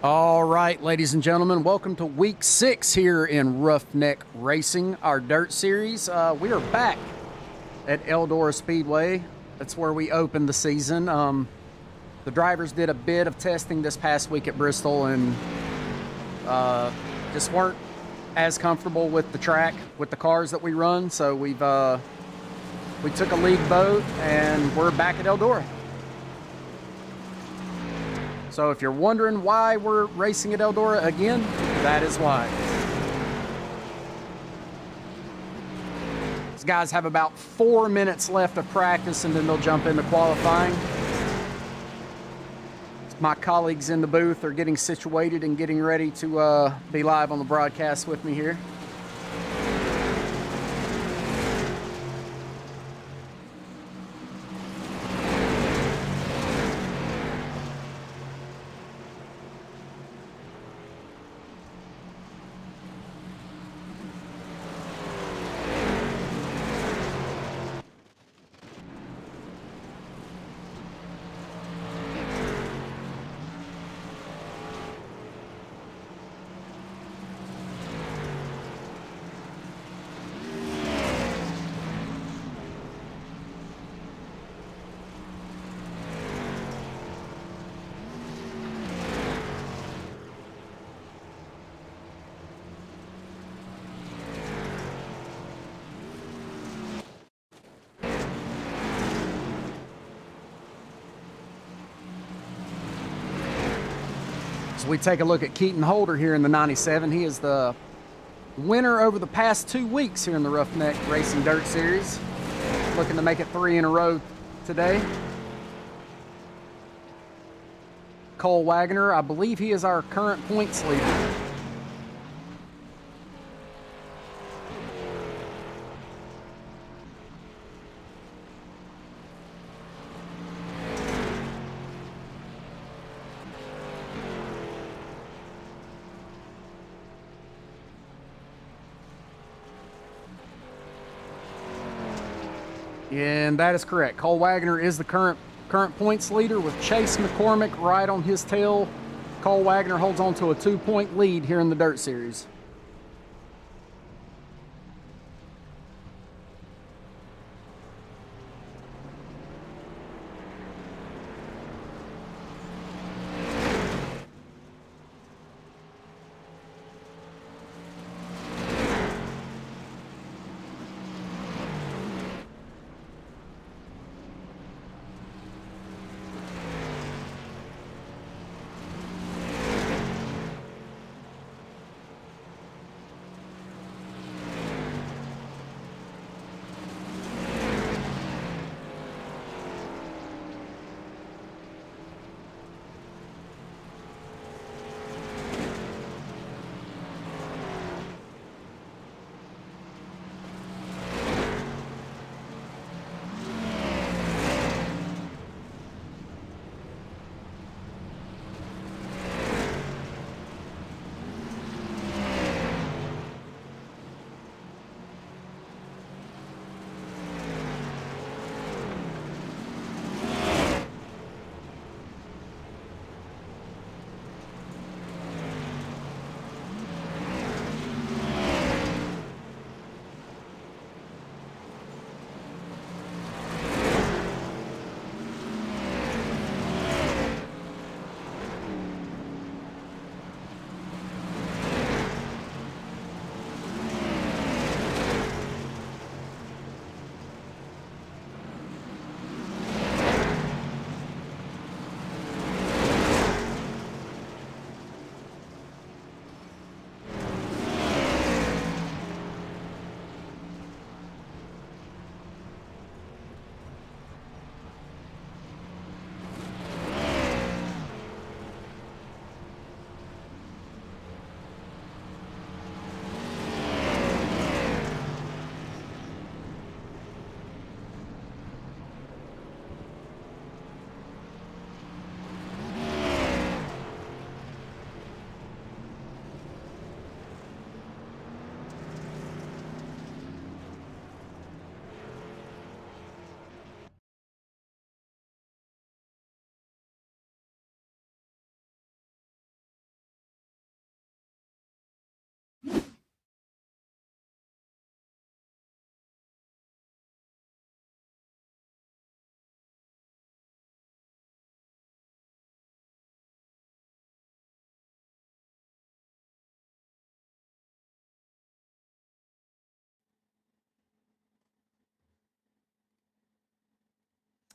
All right, ladies and gentlemen, welcome to week 6 here in Ruff-Neck Racing, our dirt series. We are back at Eldora Speedway. That's where we opened the season. The drivers did a bit of testing this past week at Bristol and just weren't as comfortable with the track, with the cars that we run. So we took a league boat and we're back at Eldora. So if you're wondering why we're racing at Eldora again, that is why. These guys have about 4 minutes left of practice and then they'll jump into qualifying. My colleagues in the booth are getting situated and getting ready to be live on the broadcast with me here. So we take a look at Keaton Holder here in the 97. He is the winner over the past 2 weeks here in the Ruff-Neck Racing Dirt Series. Looking to make it 3 in a row today. Cole Wagoner, I believe he is our current points leader. And that is correct. Cole Wagoner is the current points leader with Chase McCormick right on his tail. Cole Wagoner holds on to a 2-point lead here in the Dirt Series.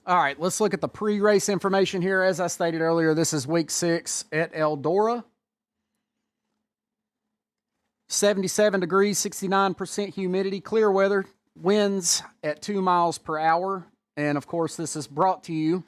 All right, let's look at the pre-race information here. As I stated earlier, this is week 6 at Eldora. 77 degrees, 69% humidity, clear weather, winds at 2 miles per hour. And of course, this is brought to you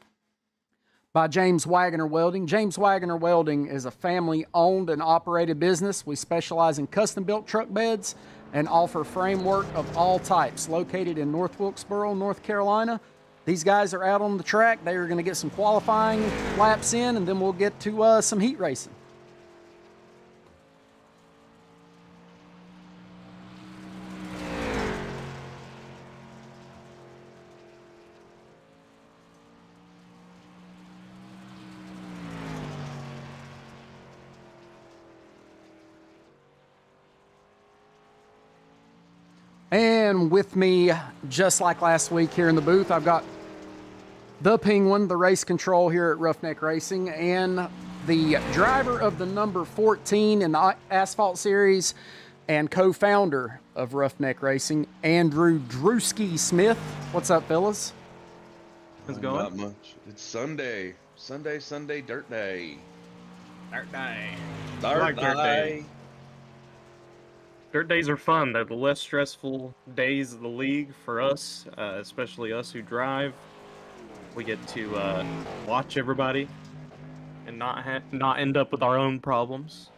by James Wagoner Welding. James Wagoner Welding is a family-owned and operated business. We specialize in custom-built truck beds and offer framework of all types. Located in North Wilkesboro, North Carolina. These guys are out on the track. They are going to get some qualifying laps in, and then we'll get to some heat racing. And with me, just like last week here in the booth, I've got the Penguin, the race control here at Ruff-Neck Racing, and the driver of the number 14 in the Asphalt Series and co-founder of Ruff-Neck Racing, Andrew Drewski Smith. What's up, fellas? How's it going? Not much. It's Sunday. Sunday, dirt day. Dirt day. Dirt like dirt day. Dirt days are fun. They're the less stressful days of the league for us, especially us who drive. We get to watch everybody and not end up with our own problems.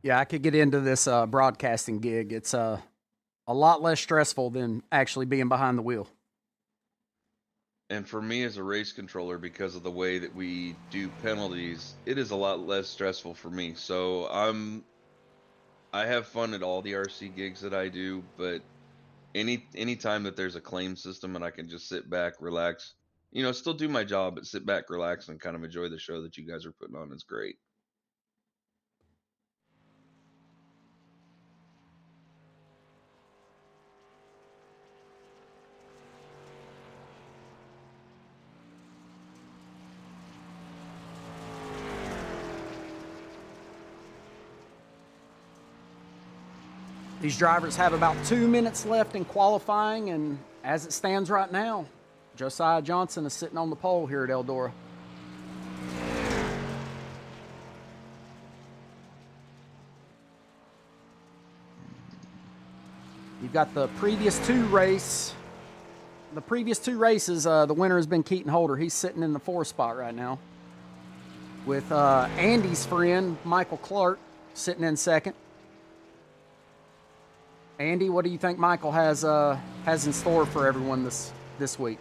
Yeah, I could get into this broadcasting gig. It's a lot less stressful than actually being behind the wheel. And for me as a race controller, because of the way that we do penalties, it is a lot less stressful for me. So I have fun at all the RC gigs that I do, but any time that there's a claim system and I can just sit back, relax, still do my job, but sit back, relax, and kind of enjoy the show that you guys are putting on is great. These drivers have about 2 minutes left in qualifying, and as it stands right now, Josiah Johnson is sitting on the pole here at Eldora. You've got the previous two races. The winner has been Keaton Holder. He's sitting in the 4th spot right now, with Andy's friend Michael Clark sitting in 2nd. Andy, what do you think Michael has in store for everyone this week?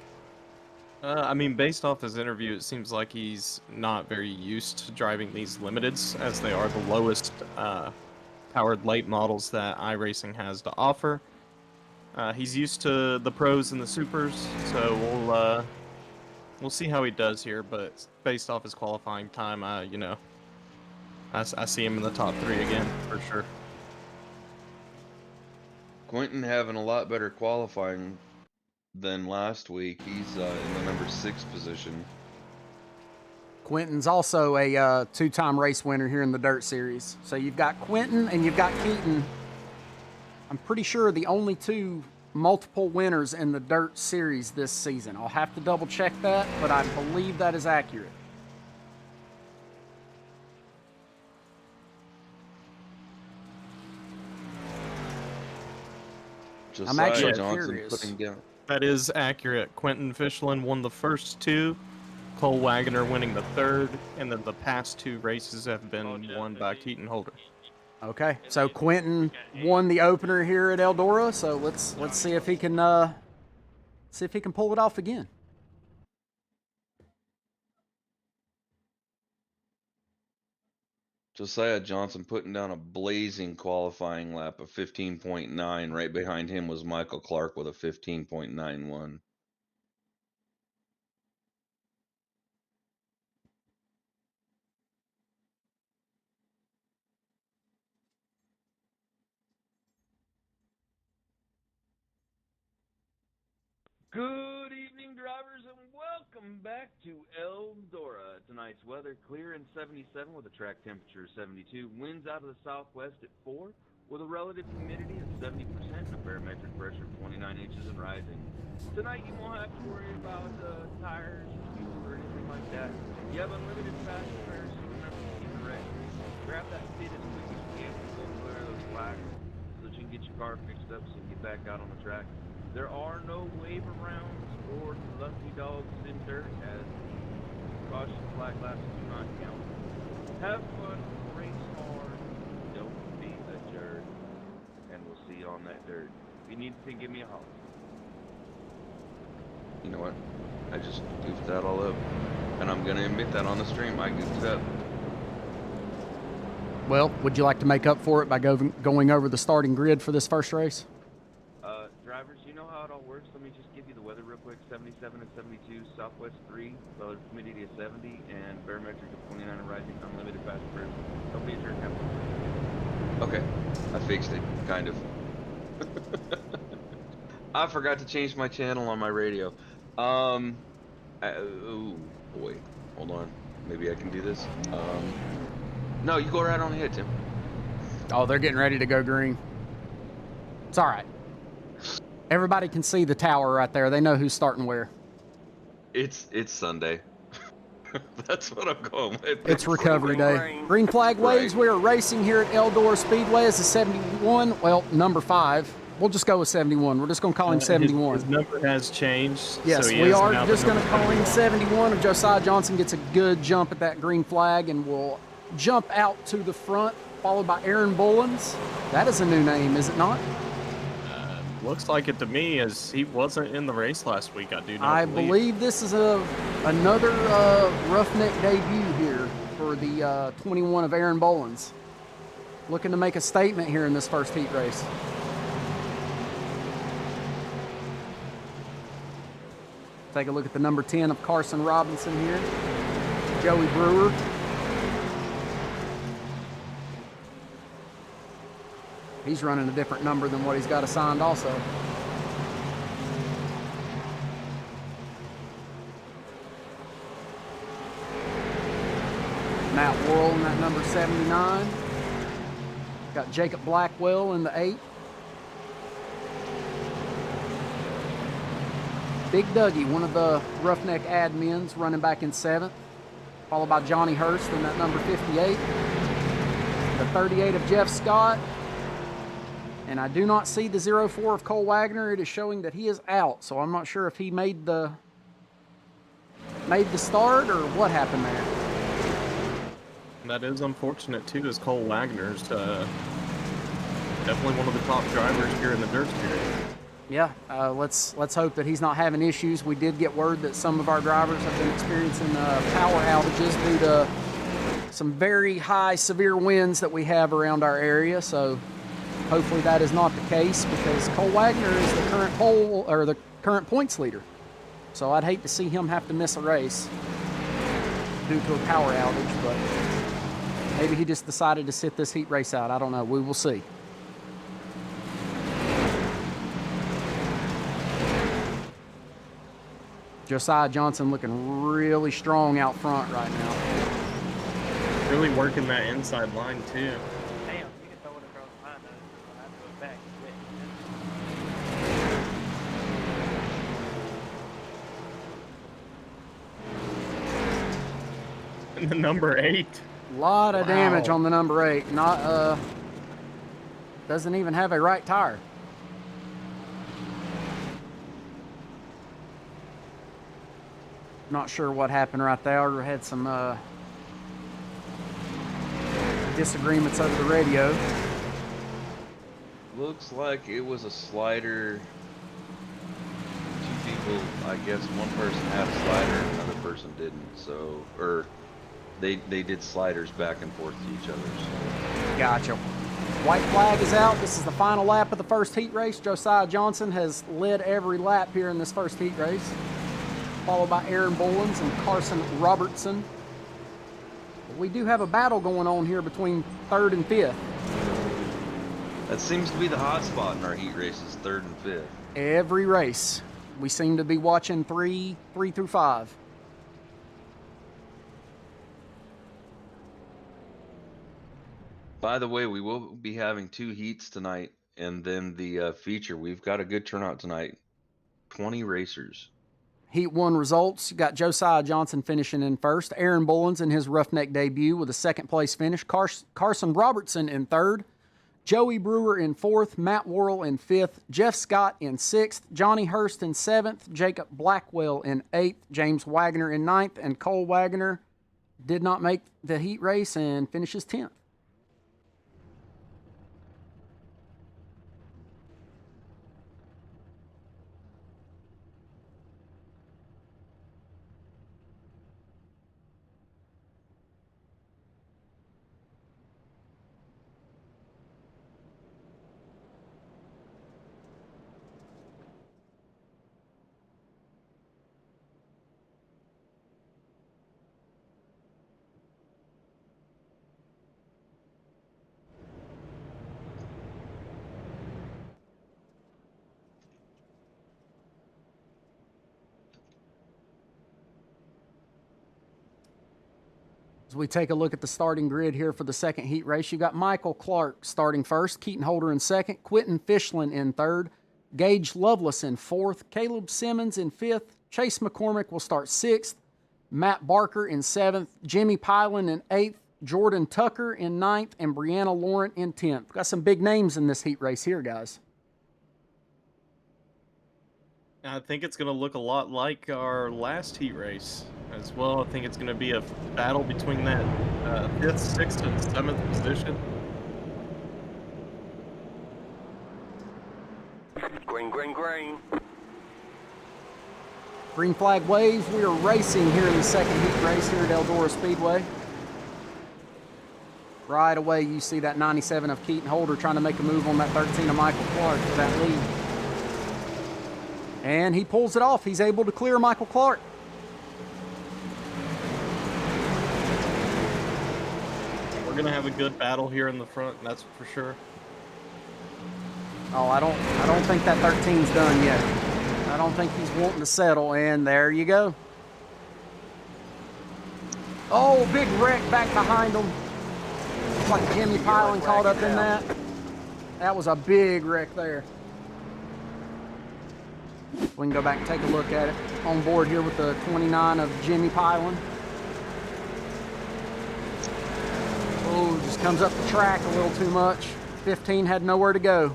I mean, based off his interview, it seems like he's not very used to driving these limiteds, as they are the lowest powered late models that iRacing has to offer. He's used to the pros and the supers, so we'll see how he does here. But based off his qualifying time, I see him in the top 3 again for sure. Quentin having a lot better qualifying than last week. He's in the number 6 position. Quentin's also a 2-time race winner here in the Dirt Series. So you've got Quentin and you've got Keaton. I'm pretty sure the only 2 multiple winners in the Dirt Series this season. I'll have to double check that, but I believe that is accurate. I'm actually curious. That is accurate. Quentin Fischlin won the first 2, Cole Wagoner winning the 3rd, and then the past 2 races have been won by Keaton Holder. Okay, so Quentin won the opener here at Eldora. So let's see if he can pull it off again. Josiah Johnson putting down a blazing qualifying lap of 15.9. Right behind him was Michael Clark with a 15.91. Good evening, drivers, and welcome back to Eldora. Tonight's weather clear and 77 with a track temperature of 72. Winds out of the southwest at 4. with a relative humidity of 70% and a barometric pressure of 29 inches and rising. Tonight you won't have to worry about tires or fuel or anything like that. You have unlimited fast fares, so remember to keep it ready. Grab that fit as quick as you can and go clear those flags so that you can get your car fixed up so you can get back out on the track. There are no wave arounds or lucky dogs in dirt as the caution flag laps do not count. Have fun, race hard, don't be a jerk, and we'll see you on that dirt. If you need anything, give me a holler. You know what? I just goofed that all up. And I'm going to admit that on the stream. I goofed up. Well, would you like to make up for it by going over the starting grid for this first race? Drivers, you know how it all works. Let me just give you the weather real quick. 77 and 72, southwest 3, relative humidity of 70, and barometric of 29 and rising, unlimited fast fares. Don't be a jerk. Have fun. Okay. I fixed it, kind of. I forgot to change my channel on my radio. Oh boy. Hold on. Maybe I can do this. No, you go right on ahead, Tim. Oh, they're getting ready to go green. It's all right. Everybody can see the tower right there. They know who's starting where. It's Sunday. That's what I'm going with. It's recovery day. Green flag waves. Right. We are racing here at Eldora Speedway as a 71. Well, number 5. We'll just go with 71. We're just going to call him 71. His number has changed. Yes, so he we is are now just the going to number call him 71. 71. If Josiah Johnson gets a good jump at that green flag, and will jump out to the front, followed by Aaron Bullens. That is a new name, is it not? Looks like it to me, as he wasn't in the race last week. I do not I believe this is another Roughneck debut here for the 21 of Aaron Bullens. Looking to make a statement here in this first heat race. Take a look at the number 10 of Carson Robinson here. Joey Brewer. He's running a different number than what he's got assigned also. Matt Worrell in that number 79. Got Jacob Blackwell in the 8. Big Dougie, one of the Roughneck admins, running back in 7th. Followed by Johnny Hurst in that number 58. The 38 of Jeff Scott. And I do not see the 04 of Cole Wagoner. It is showing that he is out, so I'm not sure if he made the start or what happened there. That is unfortunate too, as Cole Wagner's definitely one of the top drivers here in the dirt series. Yeah, let's hope that he's not having issues. We did get word that some of our drivers have been experiencing power outages due to some very high, severe winds that we have around our area. So hopefully that is not the case, because Cole Wagner is the current points leader. So I'd hate to see him have to miss a race due to a power outage, but maybe he just decided to sit this heat race out. I don't know. We will see. Josiah Johnson looking really strong out front right now. Really working that inside line too. Damn, you can throw it across my nose. I have to go back quick. And the number 8. A lot of damage Wow. on the number 8. Not doesn't even have a right tire. Not sure what happened right there. We had some disagreements over the radio. Looks like it was a slider. Two people, I guess one person had a slider and another person didn't. So, or they did sliders back and forth to each other. So. Gotcha. White flag is out. This is the final lap of the first heat race. Josiah Johnson has led every lap here in this first heat race, followed by Aaron Bullens and Carson Robertson. We do have a battle going on here between 3rd and 5th. That seems to be the hot spot in our heat races, 3rd and 5th. Every race, we seem to be watching 3 through 5. By the way, we will be having 2 heats tonight, and then the feature. We've got a good turnout tonight. 20 racers. Heat 1 results. You got Josiah Johnson finishing in first. Aaron Bullins in his Roughneck debut with a second place finish. Carson Robertson in third. Joey Brewer in fourth. Matt Worrell in fifth. Jeff Scott in sixth. Johnny Hurst in seventh. Jacob Blackwell in eighth. James Wagoner in ninth. And Cole Wagoner did not make the heat race and finishes 10th. As we take a look at the starting grid here for the second heat race, you got Michael Clark starting first, Keaton Holder in second, Quentin Fischlin in third, Gage Lovelace in fourth, Caleb Simmons in fifth, Chase McCormick will start sixth, Matt Barker in seventh, Jimmy Pylan in eighth, Jordan Tucker in ninth, and Brianna Laurent in 10th. Got some big names in this heat race here, guys. I think it's going to look a lot like our last heat race as well. I think it's going to be a battle between that 5th, 6th, and 7th position. Green, green, green. Green flag waves. We are racing here in the second heat race here at Eldora Speedway. Right away, you see that 97 of Keaton Holder trying to make a move on that 13 of Michael Clark for that lead. And he pulls it off. He's able to clear Michael Clark. We're going to have a good battle here in the front, that's for sure. Oh, I don't think that 13's done yet. I don't think he's wanting to settle, and there you go. Oh, big wreck back behind him. Looks like Jimmy Pylan caught up in that. That was a big wreck there. We can go back and take a look at it. On board here with the 29 of Jimmy Pylan. Oh, just comes up the track a little too much. 15 had nowhere to go.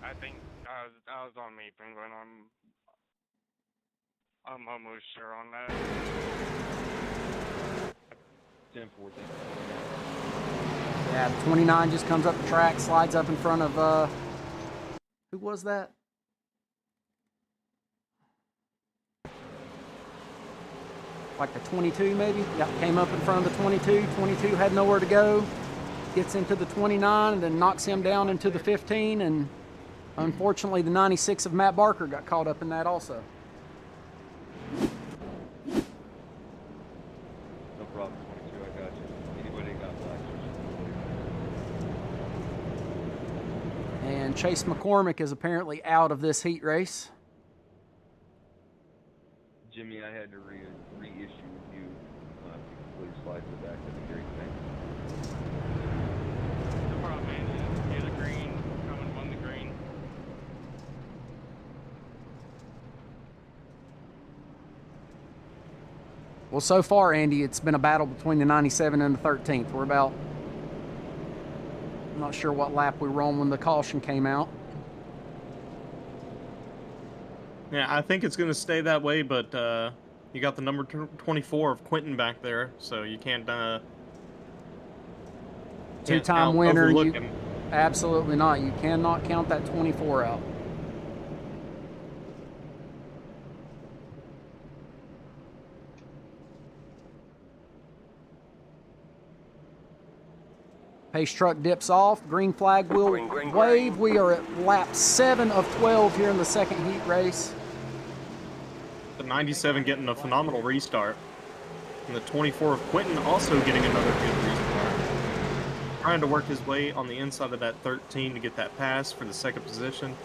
I think that was on me, Penguin. I'm almost sure on that. 10-4. Yeah, the 29 just comes up the track, slides up in front of, who was that? Like the 22 maybe? Yep, came up in front of the 22. 22 had nowhere to go. Gets into the 29 and then knocks him down into the 15. And unfortunately, the 96 of Matt Barker got caught up in that also. No problem, 22. I got you. Anybody got black? And Chase McCormick is apparently out of this heat race. Jimmy, I had to reissue you. Please slide to the back of the green thing. No problem, man. You're the green. Coming on the green. Well, so far, Andy, it's been a battle between the 97 and the 13th. We're about, I'm not sure what lap we were on when the caution came out. Yeah, I think it's going to stay that way, but you got the number 24 of Quentin back there, so you can't Two-time winner. overlook him. Absolutely not. You cannot count that 24 out. Pace truck dips off. Green flag will wave. We are at lap 7 of 12 here in the second heat race. The 97 getting a phenomenal restart. And the 24 of Quentin also getting another good restart. Trying to work his way on the inside of that 13 to get that pass for the second position.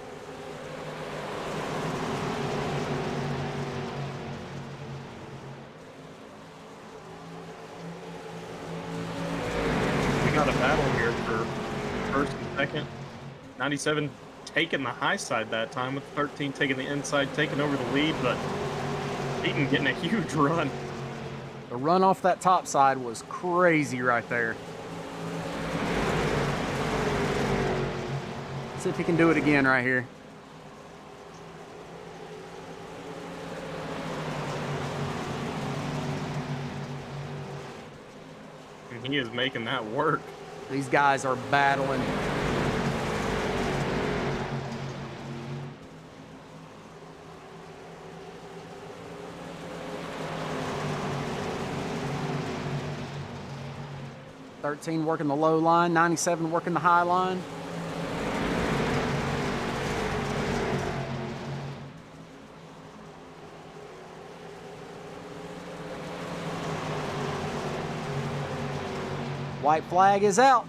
We got a battle battle here for first and second. 97 taking the high side that time, with 13 taking the inside, taking over the lead, but Eaton getting a huge run. The run off that top side was crazy right there. See if he can do it again right here. And he is making that work. These guys are battling. .13 working the low line, 97 working the high line. White flag is out.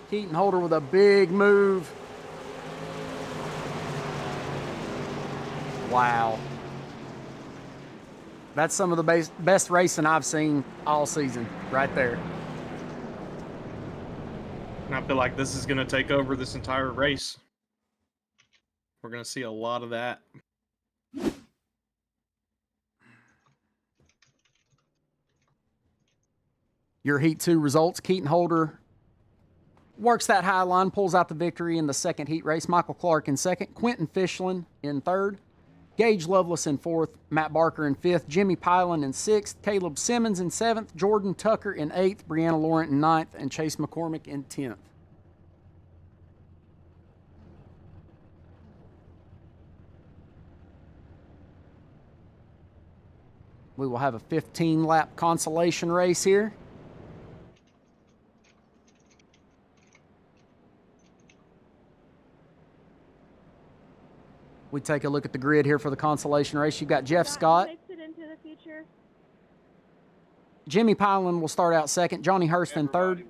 Keaton Holder with a big move. Wow. That's some of the best racing I've seen all season right there. And I feel like this is going to take over this entire race. We're going to see a lot of that. Your Heat 2 results. Keaton Holder works that high line, pulls out the victory in the second heat race. Michael Clark in second. Quentin Fischlin in third. Gage Lovelace in fourth. Matt Barker in fifth. Jimmy Pylan in sixth. Caleb Simmons in seventh. Jordan Tucker in eighth. Brianna Laurent in ninth. And Chase McCormick in 10th. We will have a 15-lap consolation race here. We take a look at the grid here for the consolation race. You've got Jeff Scott. Into the future. Jimmy Pylan will start out second. Johnny Hurst in third.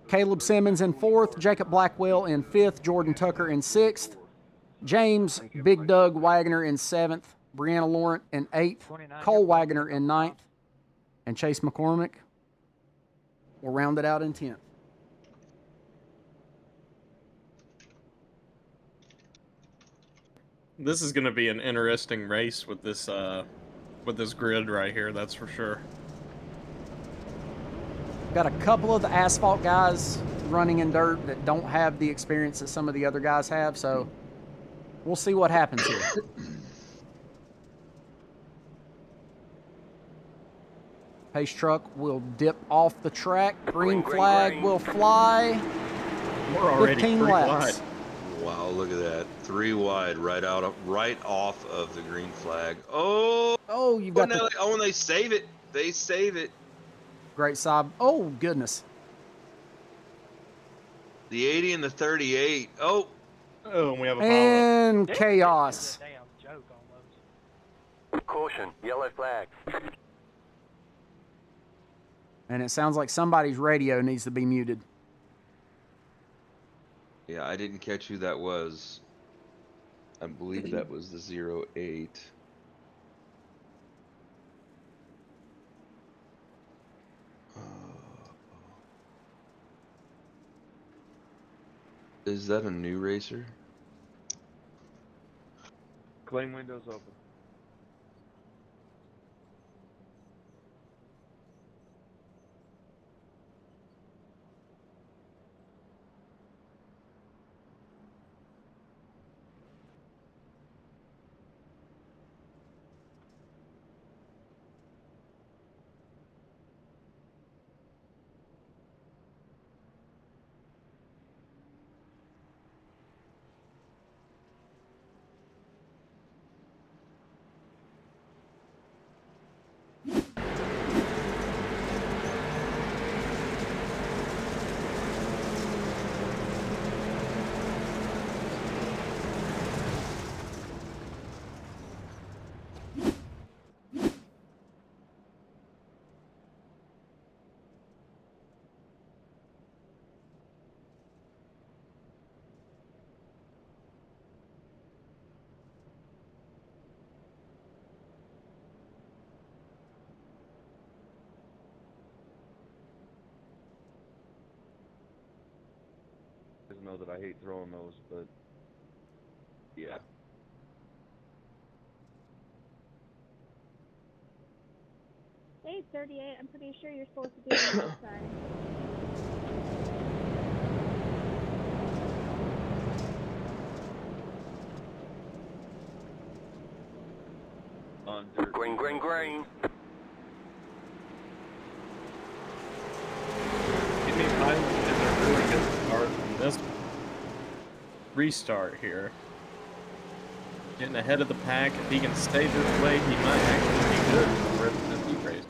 Caleb Simmons in fourth. Jacob Blackwell in fifth. Jordan Tucker in sixth. James Big Doug Wagoner in seventh. Brianna Laurent in eighth. Cole Wagoner in ninth. And Chase McCormick will round it out in 10th. This is going to be an interesting race with this grid right here, that's for sure. Got a couple of the asphalt guys running in dirt that don't have the experience that some of the other guys have, so we'll see what happens here. Pace truck will dip off the track. Green flag will fly. We're already 15 pretty laps. wide. Wow, look at that. 3 wide right off of the green flag. Oh, Oh, you've got the and they save it. They save it. great side. Oh, goodness. The 80 and the 38. Oh, Oh, and we have a pileup. And chaos. Damn joke almost. Caution, yellow flag. And it sounds like somebody's radio needs to be muted. yeah, I didn't catch who that was. I believe that was the 08. Is that a new racer? Claim windows open. know that I hate throwing those, but yeah. Hey, 38, I'm pretty sure you're supposed to do it this side. On dirt. Green, green, green. Jimmy Pilot is a really good start from this restart here. Getting ahead of the pack. If he can stay this way, he might actually be good for the rest of the heat race.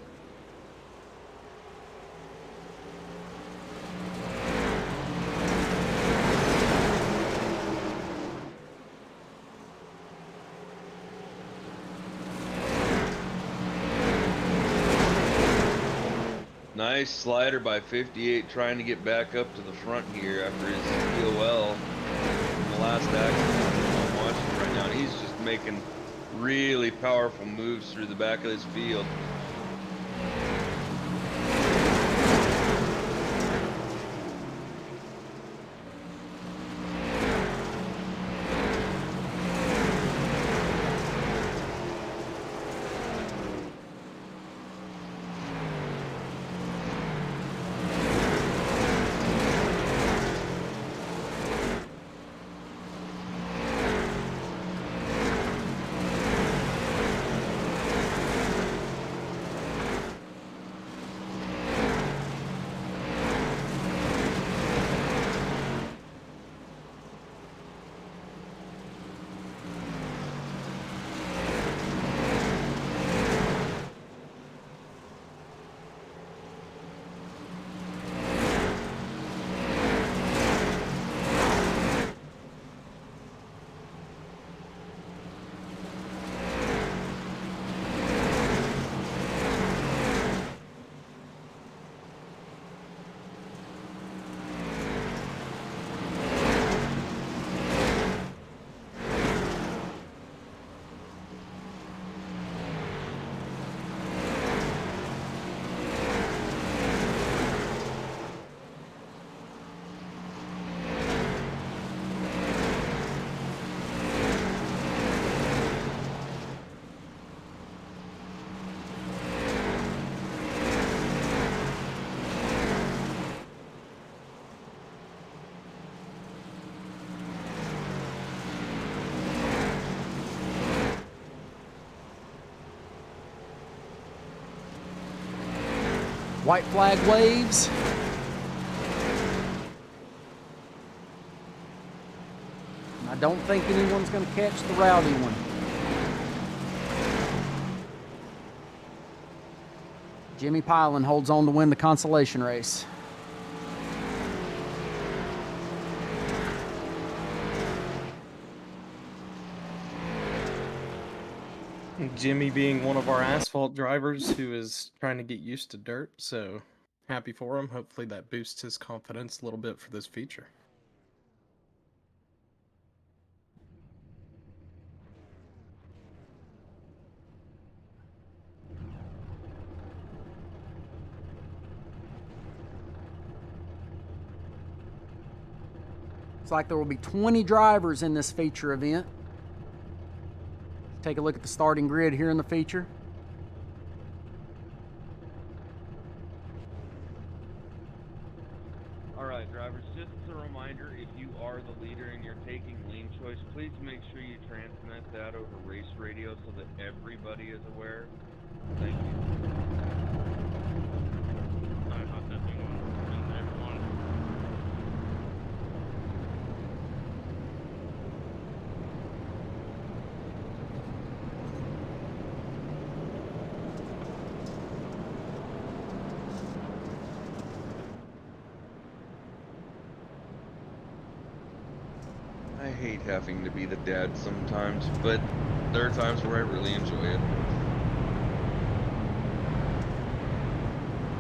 Nice slider by 58, trying to get back up to the front here after his EOL from the last accident I'm watching right now. And he's just making really powerful moves through the back of this field. White flag waves. I don't think anyone's going to catch the rowdy one. Jimmy Pilot holds on to win the consolation race. Jimmy being one of our asphalt drivers who is trying to get used to dirt, so happy for him. Hopefully that boosts his confidence a little bit for this feature. Looks like there will be 20 drivers in this feature event. Take a look at the starting grid here in the feature. Alright, drivers, just as a reminder, if you are the leader and you're taking lane choice, please make sure you transmit that over race radio so that everybody is aware. Thank you. Sorry about that, everyone. I hate having to be the dad sometimes, but there are times where I really enjoy it.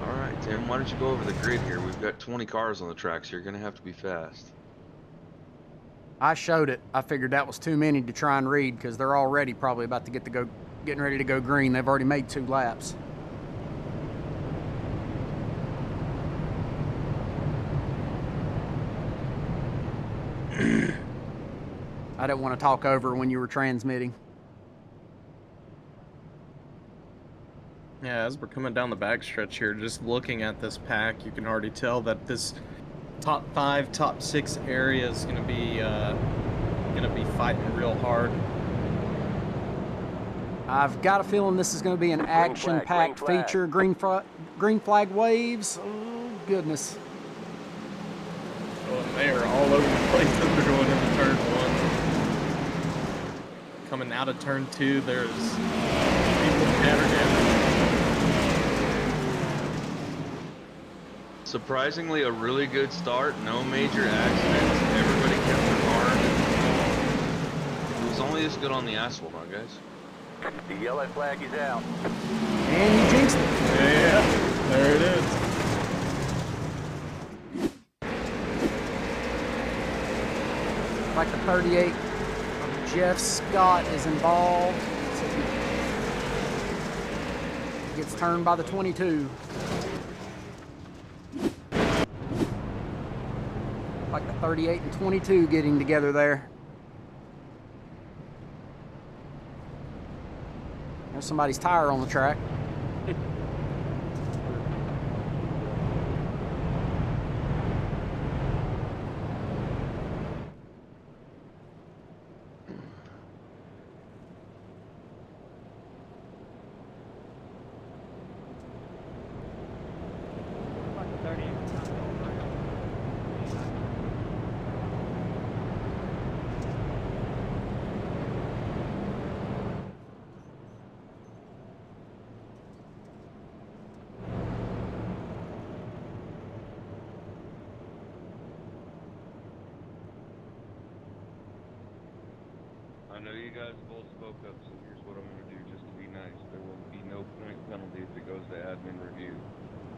Alright, Tim, why don't you go over the grid here? We've got 20 cars on the track, so you're going to have to be fast. I showed it. I figured that was too many to try and read because they're already probably about to getting ready to go green. They've already made 2 laps. I didn't want to talk over when you were transmitting. Yeah, as we're coming down the backstretch here, just looking at this pack, you can already tell that this top 5, top 6 area is gonna be fighting real hard. I've got a feeling this is going to be an action-packed green flag. feature. Green flag waves. Oh, goodness. Oh, and they are all over the place as they're going into turn 1. Coming out of turn 2, there's people scattered in. Surprisingly, a really good start. No major accidents. Everybody kept their arm. It was only this good on the asphalt, huh, guys? The yellow flag is out. And you jinxed it. Yeah, there it is. Like the 38 Jeff Scott is involved. So he gets turned by the 22. Like the 38 and 22 getting together there. There's somebody's tire on the track. I know you guys both spoke up, so here's what I'm going to do just to be nice. There will be no point penalty if it goes to admin review.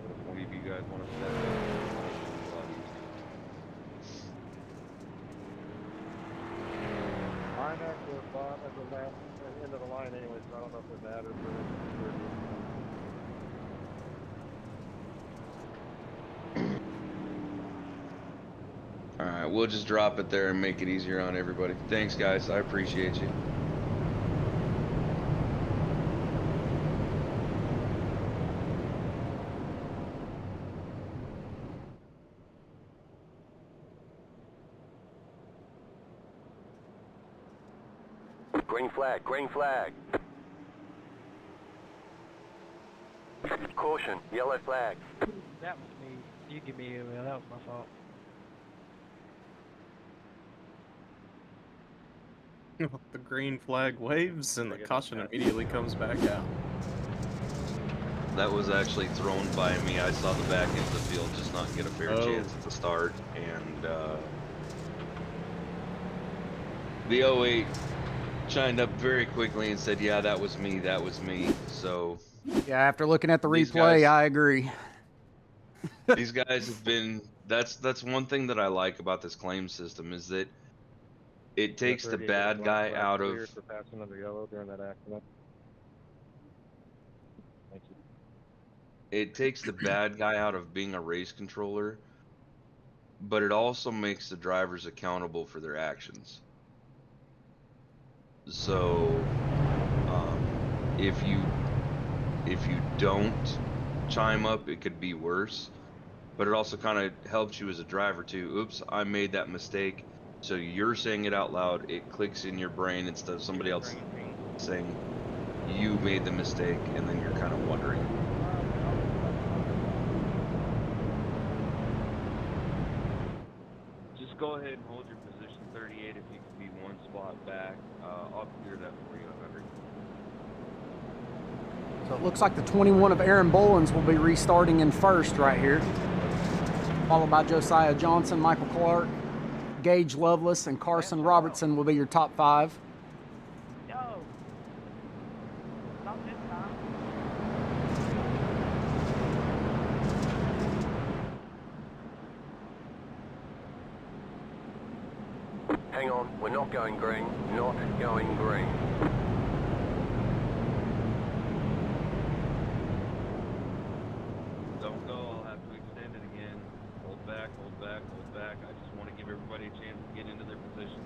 But if one of you guys want to step up, it's a lot easier. I'm actually at the last end of the line anyway, so I don't know if it matters. Alright, we'll just drop it there and make it easier on everybody. Thanks, guys. I appreciate you. Green flag, green flag. Caution, yellow flag. That was me. You give me a that was my fault. The green flag waves and the caution immediately comes back out. That was actually thrown by me. I saw the back end of the field just not get a fair Oh. chance at the start, and the 08 chimed up very quickly and said, "Yeah, that was me. That was me." So Yeah, after looking at the These replay, guys- I agree. these guys have been. That's one thing that I like about this claim system is that it takes the bad guy out of. For passing under yellow during that accident. Thank you. It takes the bad guy out of being a race controller, but it also makes the drivers accountable for their actions. So, if you don't chime up, it could be worse. But it also kind of helps you as a driver too. Oops, I made that mistake. So you're saying it out loud. It clicks in your brain instead of somebody else saying you made the mistake, and then you're kind of wondering. Just go ahead and hold your position 38 if you can be one spot back. I'll clear that for you, Henry. So it looks like the 21 of Aaron Bolins will be restarting in first right here, followed by Josiah Johnson, Michael Clark, Gage Lovelace, and Carson Robertson will be your top 5. Yo. Not this time. Hang on, we're not going green. Not going green. Don't go, I'll have to extend it again. Hold back, hold back, hold back. I just want to give everybody everybody a chance to get into their positions.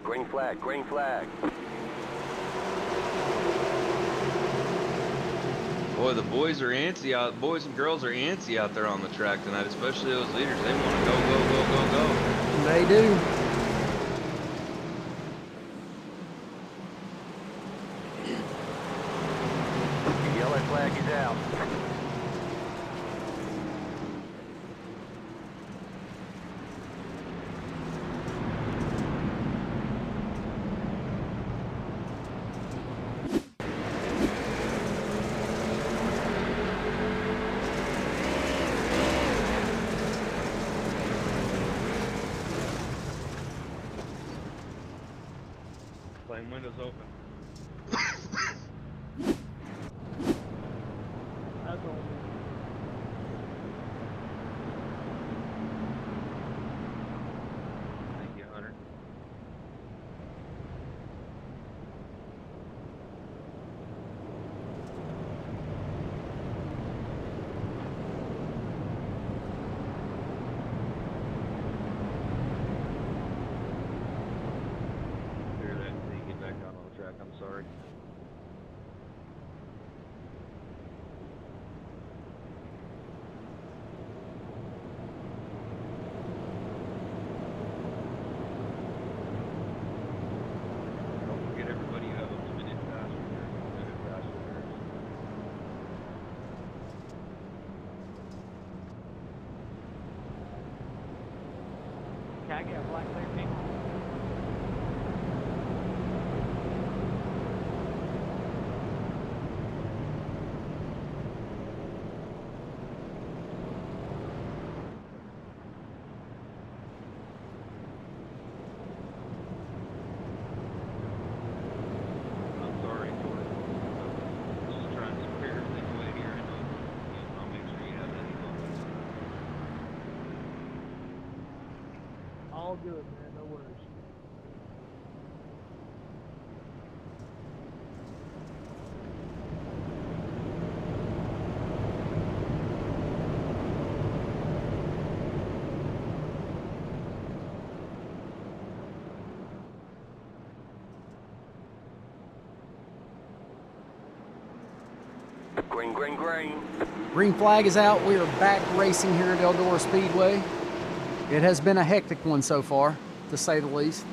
Green flag, green flag. Boy, the boys are antsy out. Boys and girls are antsy out there on the track tonight, especially those leaders. They want to go, go, go, go, go. They do. The yellow flag is out. Plane windows open. That's all. Thank you, Hunter. Clear that until you get back out on the track. I'm sorry. Don't forget, everybody, you have a limited passengers. Limited passengers. Can I get a black clear pink? I'm sorry, Jordan. Just trying to square everything away here, and I'll make sure you have that email. All good, man. No worries. Green, green, green. Green flag is out. We are back racing here at Eldora Speedway. It has been a hectic one so far, to say the least.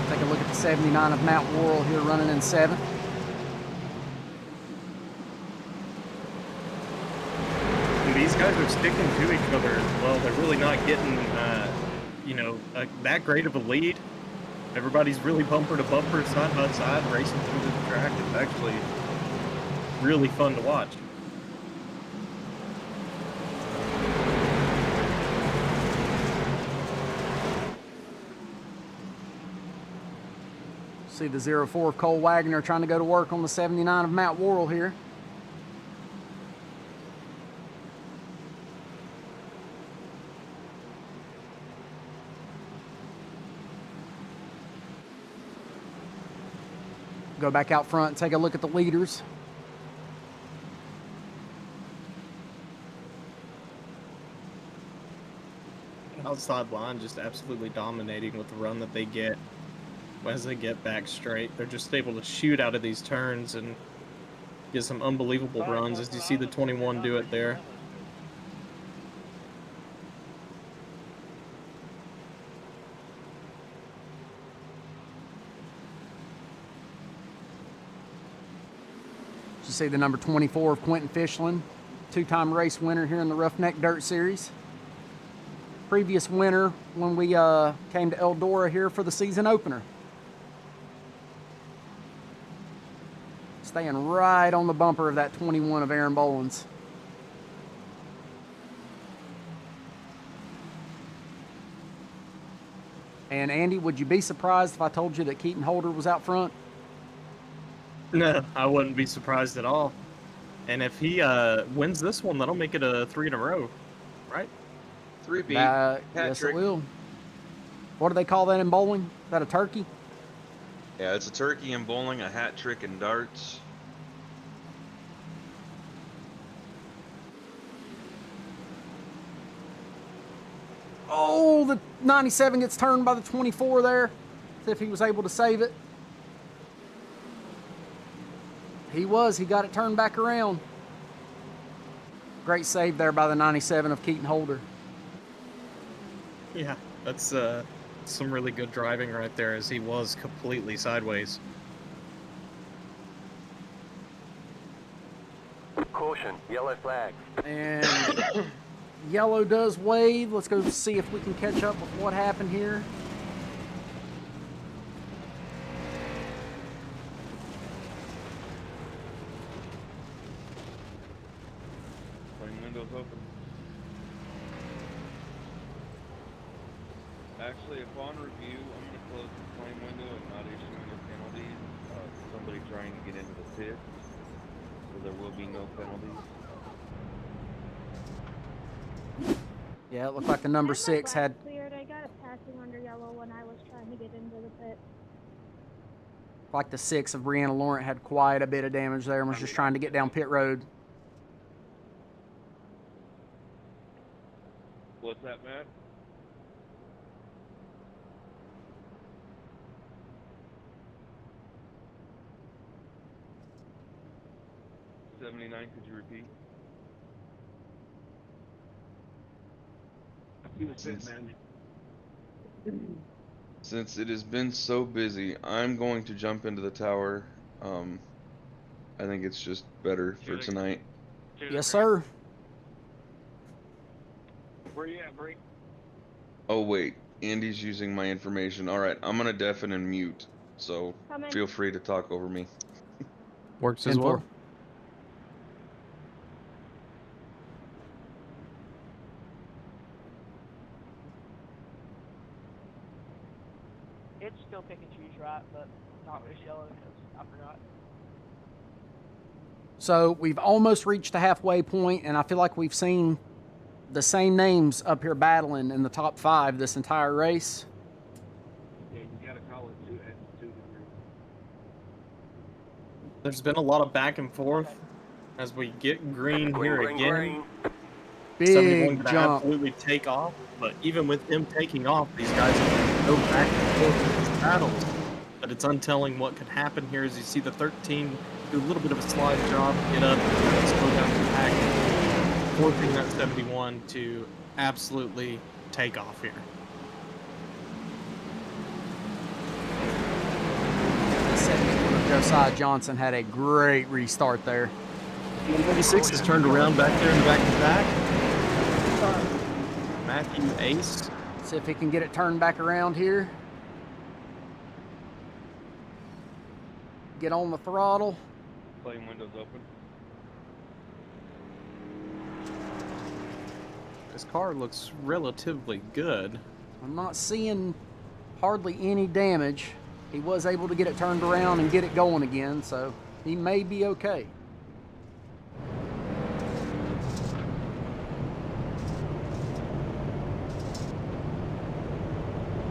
Take a look at the 79 of Mount Laurel here running in 7th. And these guys are sticking to each other as well. They're really not getting, that great of a lead. Everybody's really bumper to bumper, side by side, racing through the track. It's actually really fun to watch. See the 04 of Cole Wagoner trying to go to work on the 79 of Mount Laurel here. Go back out front and take a look at the leaders. Outside line just absolutely dominating with the run that they get as they get back straight. They're just able to shoot out of these turns and get some unbelievable runs, as you see the 21 do it there. You see the number 24 of Quentin Fishland, two-time race winner here in the Ruff-Neck Dirt Series. Previous winner when we came to Eldora here for the season opener. Staying right on the bumper of that 21 of Aaron Boland's. And Andy, would you be surprised if I told you that Keaton Holder was out front? No, I wouldn't be surprised at all. And if he wins this one, that'll make it a 3 in a row, right? 3-peat. Yes, trick. it will. What do they call that in bowling? Is that a turkey? Yeah, it's a turkey in bowling, a hat trick in darts. Oh, the 97 gets turned by the 24 there. See if he was able to save it. He was. He got it turned back around. Great save there by the 97 of Keaton Holder. Yeah, that's some really good driving right there, as he was completely sideways. Caution, yellow flag. And yellow does wave. Let's go see if we can catch up with what happened here. Plane windows open. Actually, upon review, I'm going to close the plane window and not issue any penalties. Somebody trying to get into the pit, so there will be no penalties. Yeah, it looked like the number I 6 black had, cleared. I got it passing under yellow when I was trying to get into the pit. like the 6 of Brianna Laurent had quite a bit of damage there and was just trying to get down pit road. What's that, Matt? '79. Could you repeat? Since it has been so busy, I'm going to jump into the tower. I think it's just better for tonight. Yes, sir. Where you at, Bree? Oh wait, Andy's using my information. All right, I'm gonna deafen and mute, so Coming. feel free to talk over me. Works as 10-4. well. It's still picking trees right, but not with yellow because I forgot. So we've almost reached the halfway point, and I feel like we've seen the same names up here battling in the top 5 this entire race. Yeah, you gotta call it 2 degrees. There's been a lot of back and forth as we get green here Green, again. green. 71 Big gonna jump. absolutely take off, but even with him taking off, these guys go back and forth in these battles. But it's untelling what could happen here as you see the 13 do a little bit of a slide job, get up, and slow down the pack, forcing that 71 to absolutely take off here. The 71 of Josiah Johnson had a great restart there. 146 is turned around back there in the back-to-back. Matthew Ace. See if he can get it turned back around here. Get on the throttle. Plane windows open. His car looks relatively good. I'm not seeing hardly any damage. He was able to get it turned around and get it going again, so he may be okay.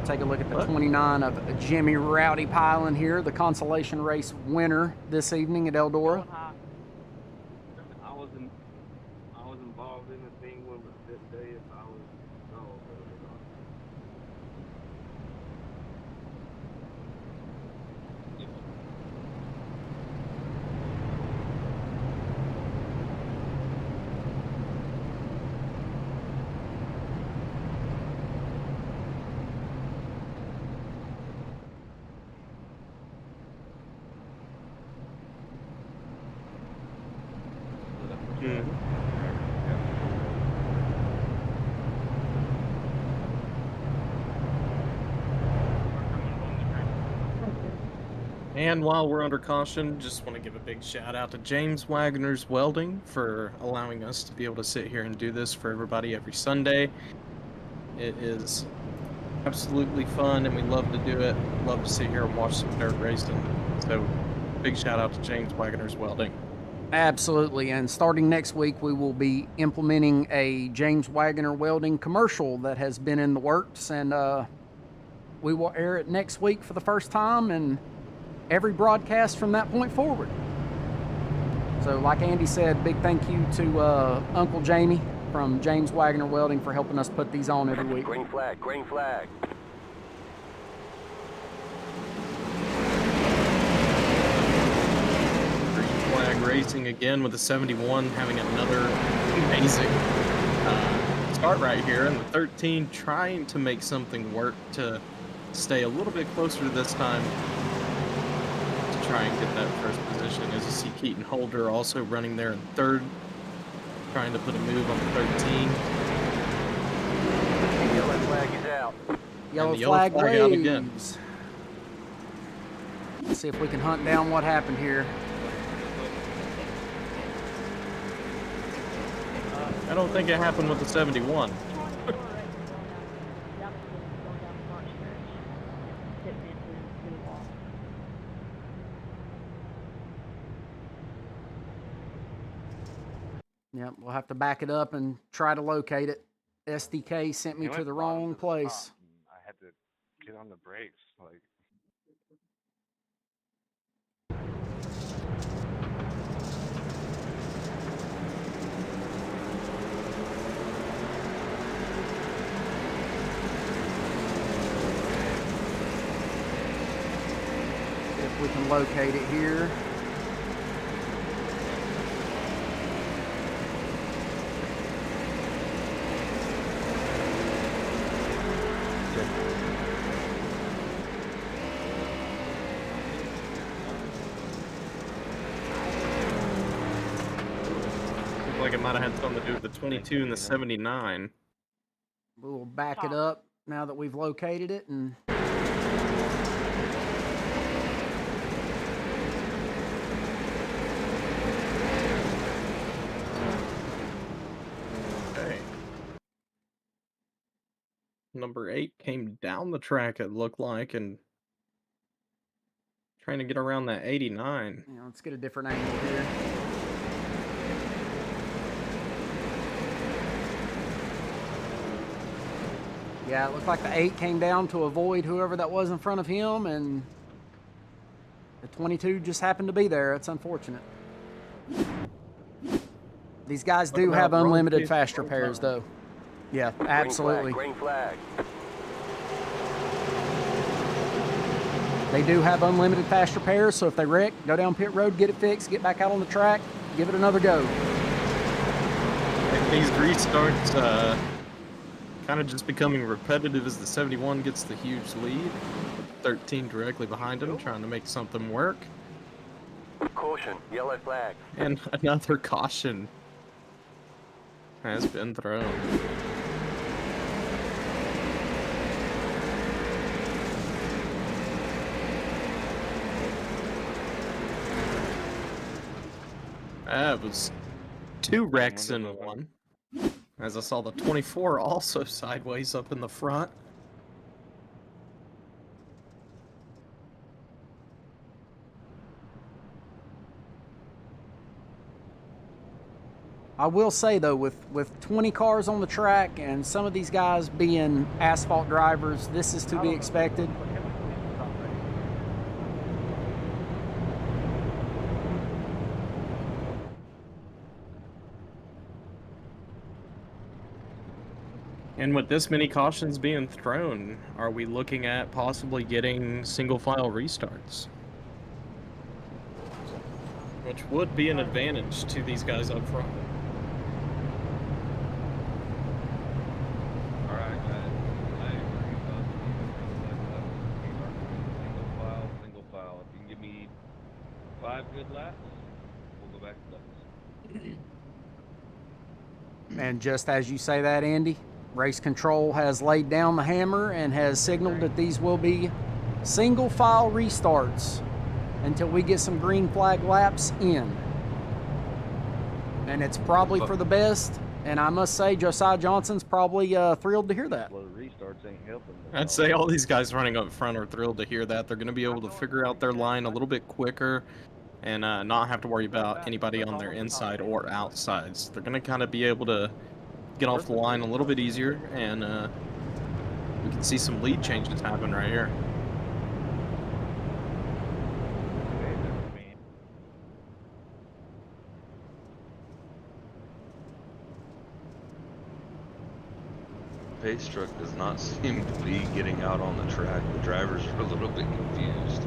Take a look at the 29 of Jimmy Rowdy Piling here, the consolation race winner this evening at Eldora. Going high. I was involved in the thing when this day if I was involved. And while we're under caution, just want to give a big shout out to James Wagoner's Welding for allowing us to be able to sit here and do this for everybody every Sunday. It is absolutely fun, and we love to do it. Love to sit here and watch some dirt racing. So, big shout out to James Wagoner's Welding. Absolutely, and starting next week, we will be implementing a James Wagoner Welding commercial that has been in the works, and we will air it next week for the first time, and every broadcast from that point forward. So like Andy said, big thank you to Uncle Jamie from James Wagoner Welding for helping us put these on every week. Green flag, green flag. Green Flag Racing again with the 71 having another amazing start right here, and the 13 trying to make something work to stay a little bit closer this time to try and get that first position. As you see, Keaton Holder also running there in third, trying to put a move on the 13. Yellow flag is out. Yellow And the flag yellow flag out again. waves. Let's see if we can hunt down what happened here. I don't think it happened with the 71. Yep, we'll have to back it up and try to locate it. SDK sent me He to went the bottom wrong to the place. top, and I had to get on the brakes. Like, See if we can locate it here. Looked like it might have had something to do with the 22 and the 79. We'll back it up now that we've located it, and Okay. Number 8 came down the track, it looked like, and trying to get around that 89. let's get a different angle here. Yeah, it looked like the 8 came down to avoid whoever that was in front of him, and the 22 just happened to be there. It's unfortunate. These guys do have unlimited fast repairs, though. Yeah, absolutely. Green flag. They do have unlimited fast repairs, so if they wreck, go down pit road, get it fixed, get back out on the track, give it another go. And these restarts kind of just becoming repetitive as the 71 gets the huge lead. 13 directly behind him, trying to make something work. Caution, yellow flag. And another caution has been thrown. That was 2 wrecks in one. As I saw the 24 also sideways up in the front. I will say, though, with 20 cars on the track and some of these guys being asphalt drivers, this is to be expected. And with this many cautions being thrown, are we looking at possibly getting single file restarts? Which would be an advantage to these guys up front. Alright, guys. I agree about single file. If you can give me 5 good laps, we'll go back to doubles. And just as you say that, Andy, race control has laid down the hammer and has signaled that these will be single file restarts until we get some green flag laps in. And it's probably for the best. And I must say, Josiah Johnson's probably thrilled to hear that. Slow restarts ain't helping. I'd say all these guys running up front are thrilled to hear that. They're going to be able to figure out their line a little bit quicker and not have to worry about anybody on their inside or outsides. They're going to kind of be able to get off the line a little bit easier, and we can see some lead changes happen right here. Pace truck does not seem to be getting out on the track. The drivers are a little bit confused.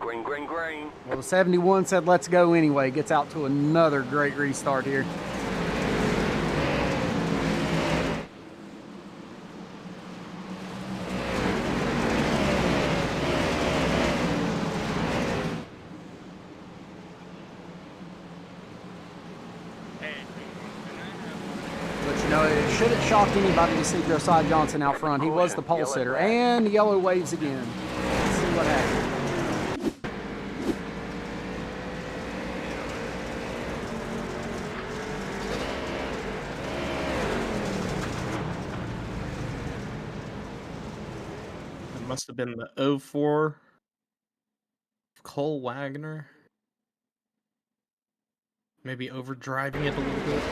Green, green, green. Well, the 71 said let's go anyway. Gets out to another great restart here. But you know, it shouldn't shock anybody to see Josiah Johnson out front. He was the pole sitter. And the yellow waves again. Let's see what happens. Must have been the 04 Cole Wagoner. Maybe overdriving it a little bit.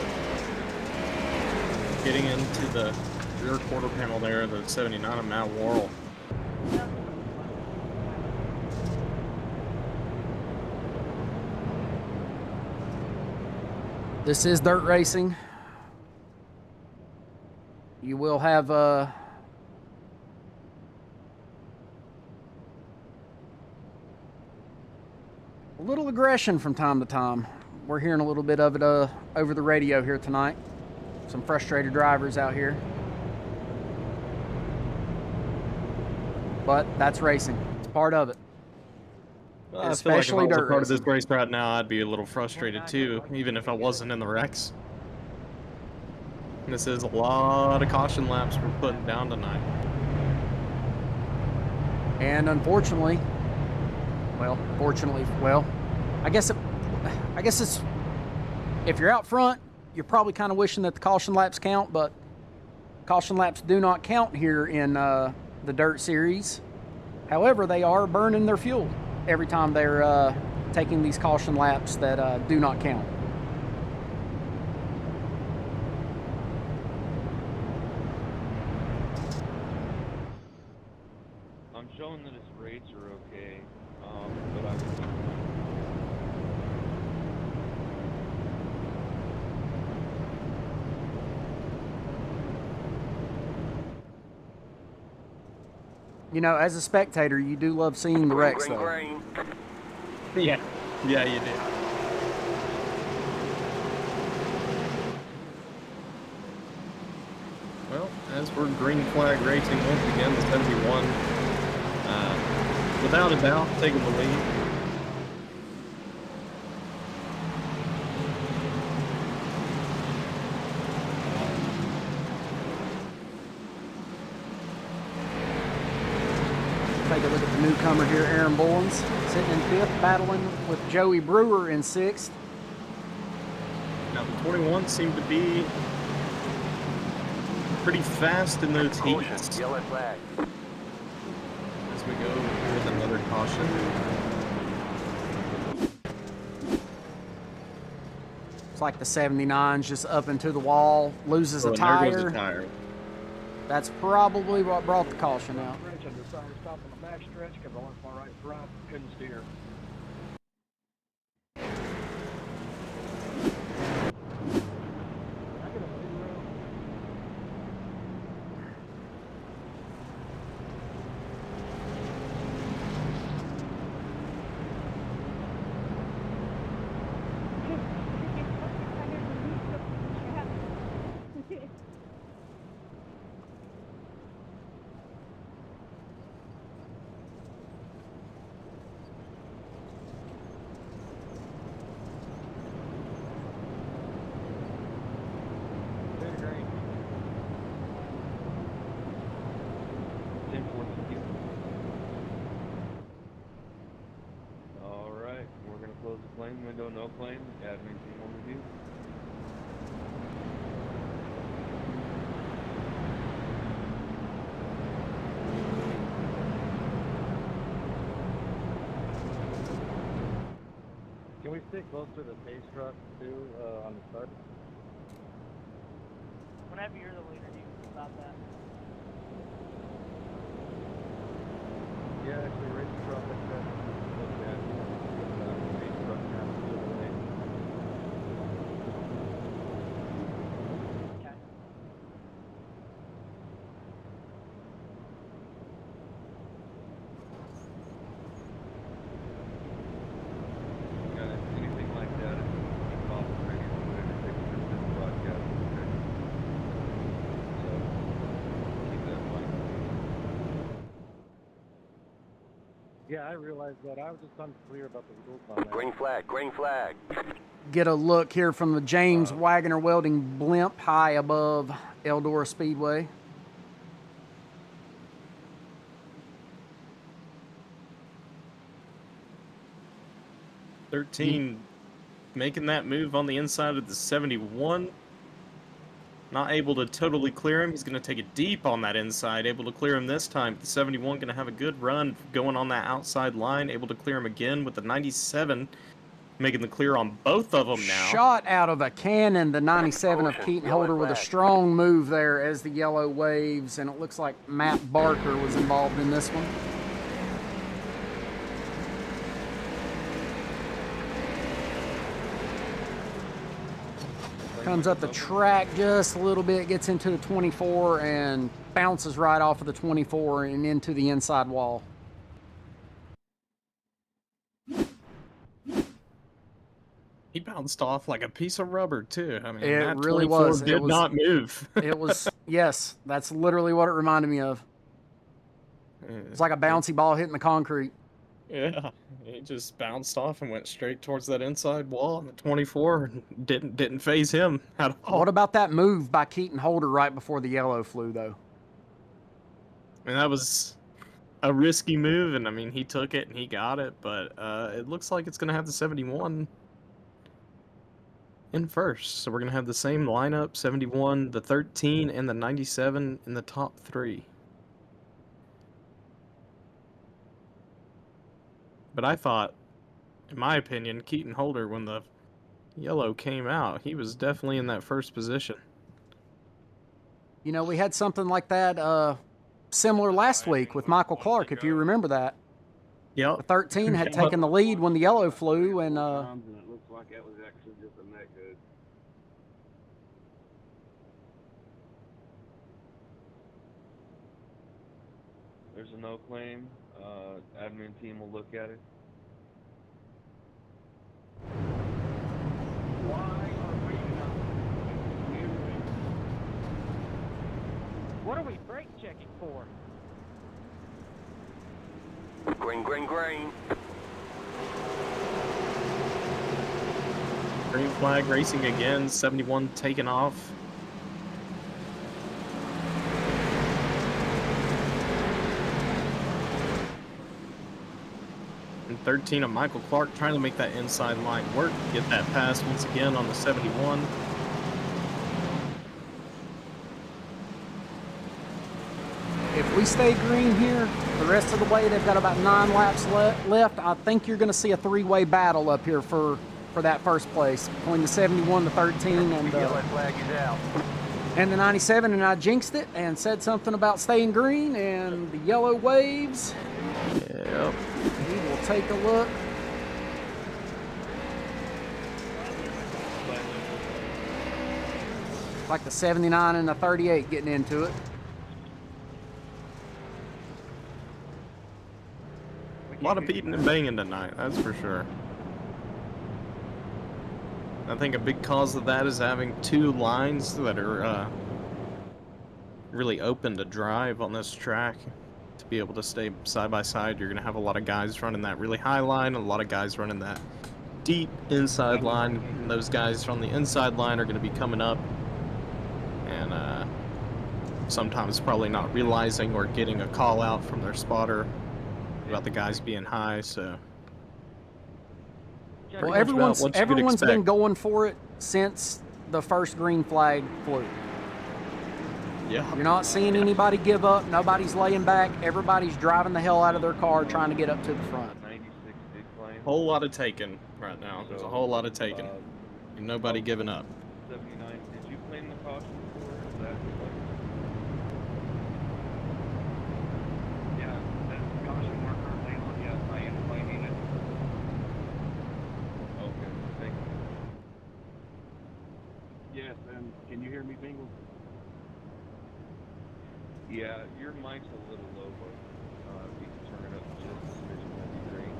Getting into the rear quarter panel there, the 79 of Matt Worrell. This is dirt racing. You will have a little aggression from time to time. We're hearing a little bit of it over the radio here tonight. Some frustrated drivers out here. But that's racing. It's part of it. Well, I Especially feel like if I was dirt a part of racing. this race right now, I'd be a little frustrated too, even if I wasn't in the wrecks. This is a lot of caution laps we're putting down tonight. And unfortunately, I guess it's, if you're out front, you're probably kind of wishing that the caution laps count, but caution laps do not count here in the dirt series. However, they are burning their fuel every time they're taking these caution laps that do not count. I'm showing that his rates are okay, but I would. You know, as a spectator, you do love seeing the wrecks, Green, though. green. Yeah, yeah, you do. Well, as we're green flag racing once again, the 71, without a doubt, taking the lead. Take a look at the newcomer here, Aaron Bullins, sitting in fifth, battling with Joey Brewer in sixth. Now the 21 seemed to be pretty fast in those Caution, heats. yellow flag. As we go with another caution. It's like the 79's just up into the wall, loses a Oh, and there goes tire. the tire. That's probably what brought the caution out. I decided to stop on the back stretch because I lost my right front, couldn't steer. we stick closer to the pace truck too on the start? Whenever you're the leader, you can stop that. Yeah, actually, race truck like that. Look at pace truck now. Okay. Anything like that, it's off the radio, whatever, this broadcast. Okay. So, keep that in mind. Yeah, I realized that. I was just unclear about the rules on that. Green flag, green flag. Get a look here from the James Wagoner Welding blimp high above Eldora Speedway. Making that move on the inside of the 71. Not able to totally clear him. He's going to take it deep on that inside. Able to clear him this time. The 71 going to have a good run going on that outside line. Able to clear him again with the 97. Making the clear on both of them now. Shot out of a cannon, the 97 of Keaton Holder with a strong move there as the yellow waves, and it looks like Matt Barker was involved in this one. Comes up the track just a little bit, gets into the 24, and bounces right off of the 24 and into the inside wall. He bounced off like a piece of rubber, too. I mean, It that really 24 was. did not move. It was, yes, that's literally what it reminded me of. It's like a bouncy ball hitting the concrete. Yeah, he just bounced off and went straight towards that inside wall, and the 24 didn't phase him at all. What about that move by Keaton Holder right before the yellow flew, though? I mean, that was a risky move, and I mean, he took it and he got it, but it looks like it's going to have the 71 in first. So we're going to have the same lineup, 71, the 13, and the 97 in the top three. But I thought, in my opinion, Keaton Holder, when the yellow came out, he was definitely in that first position. You know, we had something like that similar last week with Michael Clark, if you remember that. Yep. The 13 had taken the lead when the yellow flew, and it looks like that was actually just a neck hood. There's a no claim. Admin team will look at it. What are we brake checking for? Green, green, green. Green flag racing again, 71 taking off. And 13 of Michael Clark trying to make that inside line work, get that pass once again on the 71. if we stay green here the rest of the way, they've got about 9 laps left. I think you're going to see a 3-way battle up here for that first place between the 71, the 13, and Yellow flag is out. and the 97. And I jinxed it and said something about staying green, and the yellow waves. Yep. We will take a look. Like the 79 and the 38 getting into it. A lot of beating and banging tonight, that's for sure. I think a big cause of that is having 2 lines that are really open to drive on this track. To be able to stay side by side, you're going to have a lot of guys running that really high line, and a lot of guys running that deep inside line. And those guys from the inside line are going to be coming up and sometimes probably not realizing or getting a call out from their spotter about the guys being high. So well, everyone's been going for it since the first green flag flew. Yeah. You're not seeing anybody give up. Nobody's laying back. Everybody's driving the hell out of their car trying to get up to the front. Whole lot of taking right now. There's a So, whole lot of taking, and nobody giving up. 79. Did you claim the caution for? Is that like? Yeah, that's the caution we're currently on. Yes, I am claiming it. Okay. Thank you. Yes, and can you hear me, Bingle? Yeah, your mic's a little low, but if you can turn it up just a smidgen, that'd be great.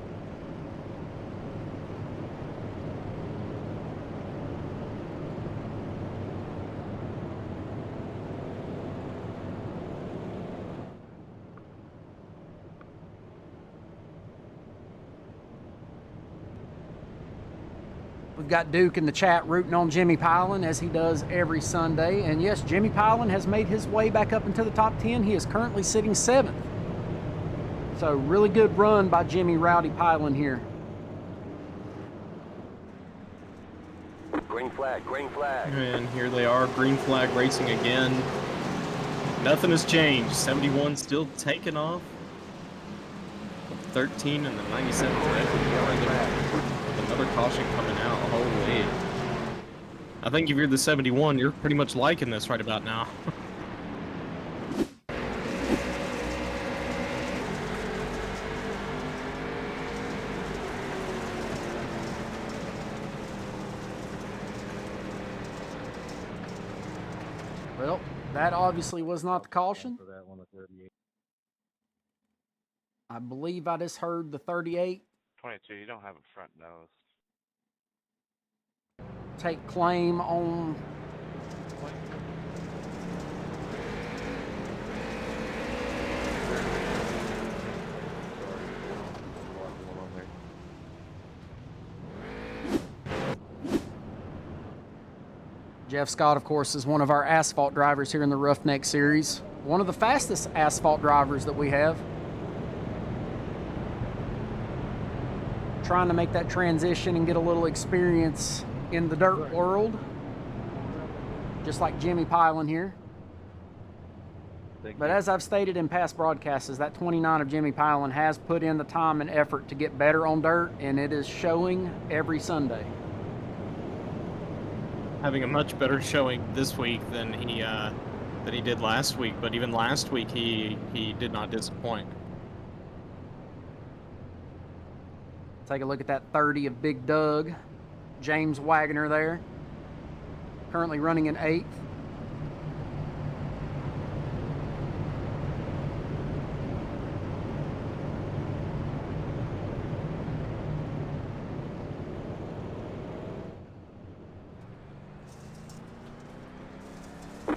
We've got Duke in the chat rooting on Jimmy Pilon as he does every Sunday. And yes, Jimmy Pilon has made his way back up into the top 10. He is currently sitting 7th. So really good run by Jimmy Rowdy Pilon here. Green flag, green flag. And here they are, green flag racing again. Nothing has changed. 71 still taking off. 13 and the 97 red. Another caution coming out. Holy. I think if you're the 71, you're pretty much liking this right about now. Well, that obviously was not the caution. For that one, the 38. I believe I just heard the 38 22, you don't have a front nose. take claim on. Jeff Scott, of course, is one of our asphalt drivers here in the Ruff-Neck series. One of the fastest asphalt drivers that we have. Trying to make that transition and get a little experience in the dirt world. Just like Jimmy Pilon here. But as I've stated in past broadcasts, is that 29 of Jimmy Pilon has put in the time and effort to get better on dirt, and it is showing every Sunday. Having a much better showing this week than he did last week, but even last week he did not disappoint. Take a look at that 30 of Big Doug, James Wagoner there, currently running in 8th.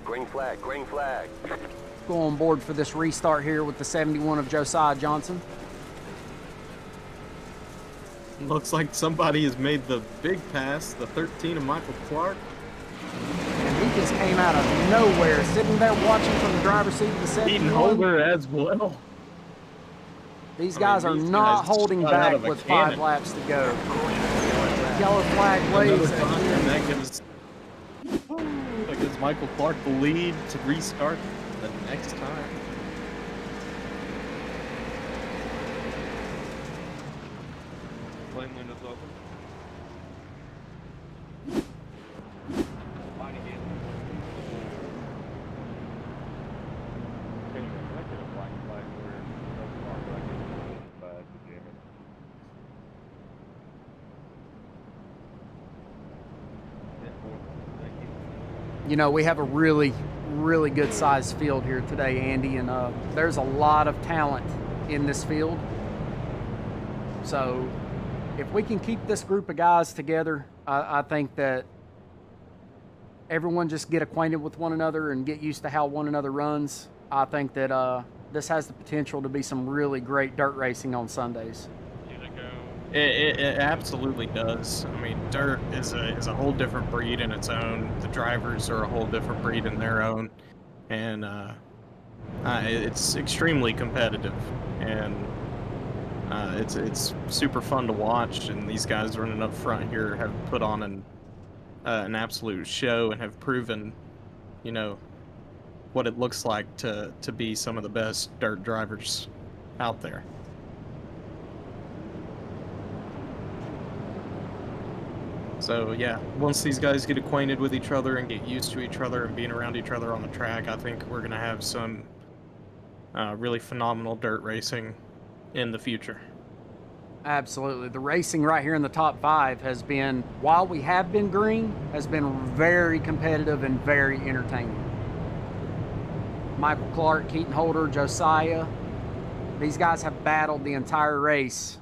Green flag, green flag. Go on board for this restart here with the 71 of Josiah Johnson. Looks like somebody has made the big pass, the 13 of Michael Clark. And he just came out of nowhere, sitting there watching from the driver's seat of the 71. Eden Holder as well. These guys are these not guys holding shot out back of a with cannon. 5 laps to go. Yellow flag waves. Another time, and that gives Michael Clark the lead to restart the next time. Flame windows open. Fine again. Anyway, can I get a black flag where no car bracket by the jamming? Thank you. You know, we have a really good sized field here today, Andy, and there's a lot of talent in this field. So if we can keep this group of guys together, I think that everyone just get acquainted with one another and get used to how one another runs. I think that this has the potential to be some really great dirt racing on Sundays. It absolutely does. I mean, dirt is a whole different breed in its own. The drivers are a whole different breed in their own, and it's extremely competitive, and it's super fun to watch. And these guys running up front here have put on an absolute show and have proven, you know, what it looks like to be some of the best dirt drivers out there. So yeah, once these guys get acquainted with each other and get used to each other and being around each other on the track, I think we're gonna have some really phenomenal dirt racing in the future. Absolutely. The racing right here in the top 5 has been, while we have been green, has been very competitive and very entertaining. Michael Clark, Keaton Holder, Josiah, these guys have battled the entire race.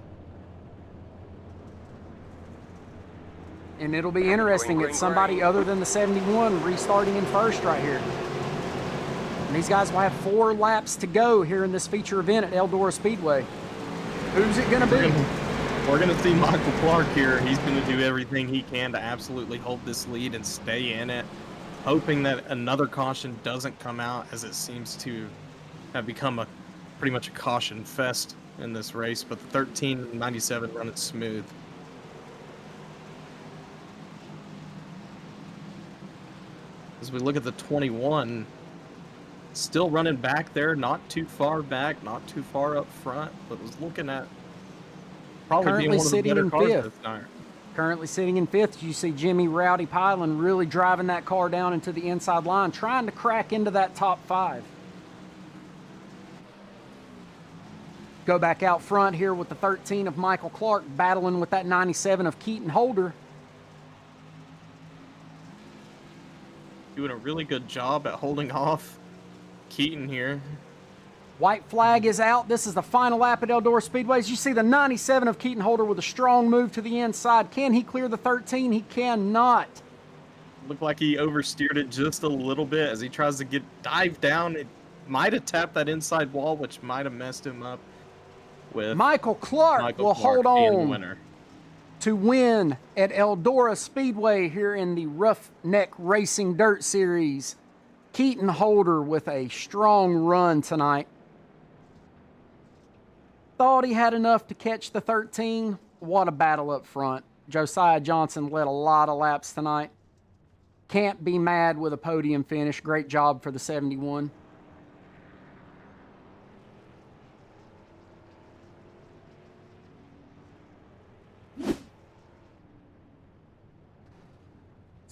And it'll be interesting. It's somebody other than the 71 restarting in first right here. And these guys will have 4 laps to go here in this feature event at Eldora Speedway. Who's it going to be? We're going to see Michael Clark here. He's going to do everything he can to absolutely hold this lead and stay in it, hoping that another caution doesn't come out, as it seems to have become pretty much a caution fest in this race. But the 1397 running smooth. As we look at the 21, still running back there, not too far back, not too far up front, but was looking at probably being one of the better cars this time. Currently sitting in 5th, you see Jimmy Rowdy Pylan really driving that car down into the inside line, trying to crack into that top 5. Go back out front here with the 13 of Michael Clark battling with that 97 of Keaton Holder. Doing a really good job at holding off Keaton here. White flag is out. This is the final lap at Eldora Speedway. As you see the 97 of Keaton Holder with a strong move to the inside. Can he clear the 13? He cannot. Looked like he oversteered it just a little bit as he tries to dive down. It might have tapped that inside wall, which might have messed him up. With Michael Clark will hold on to win at Eldora Speedway here in the Ruff-Neck Racing Dirt Series. Keaton Holder with a strong run tonight. Thought he had enough to catch the 13. What a battle up front. Josiah Johnson led a lot of laps tonight. Can't be mad with a podium finish. Great job for the 71.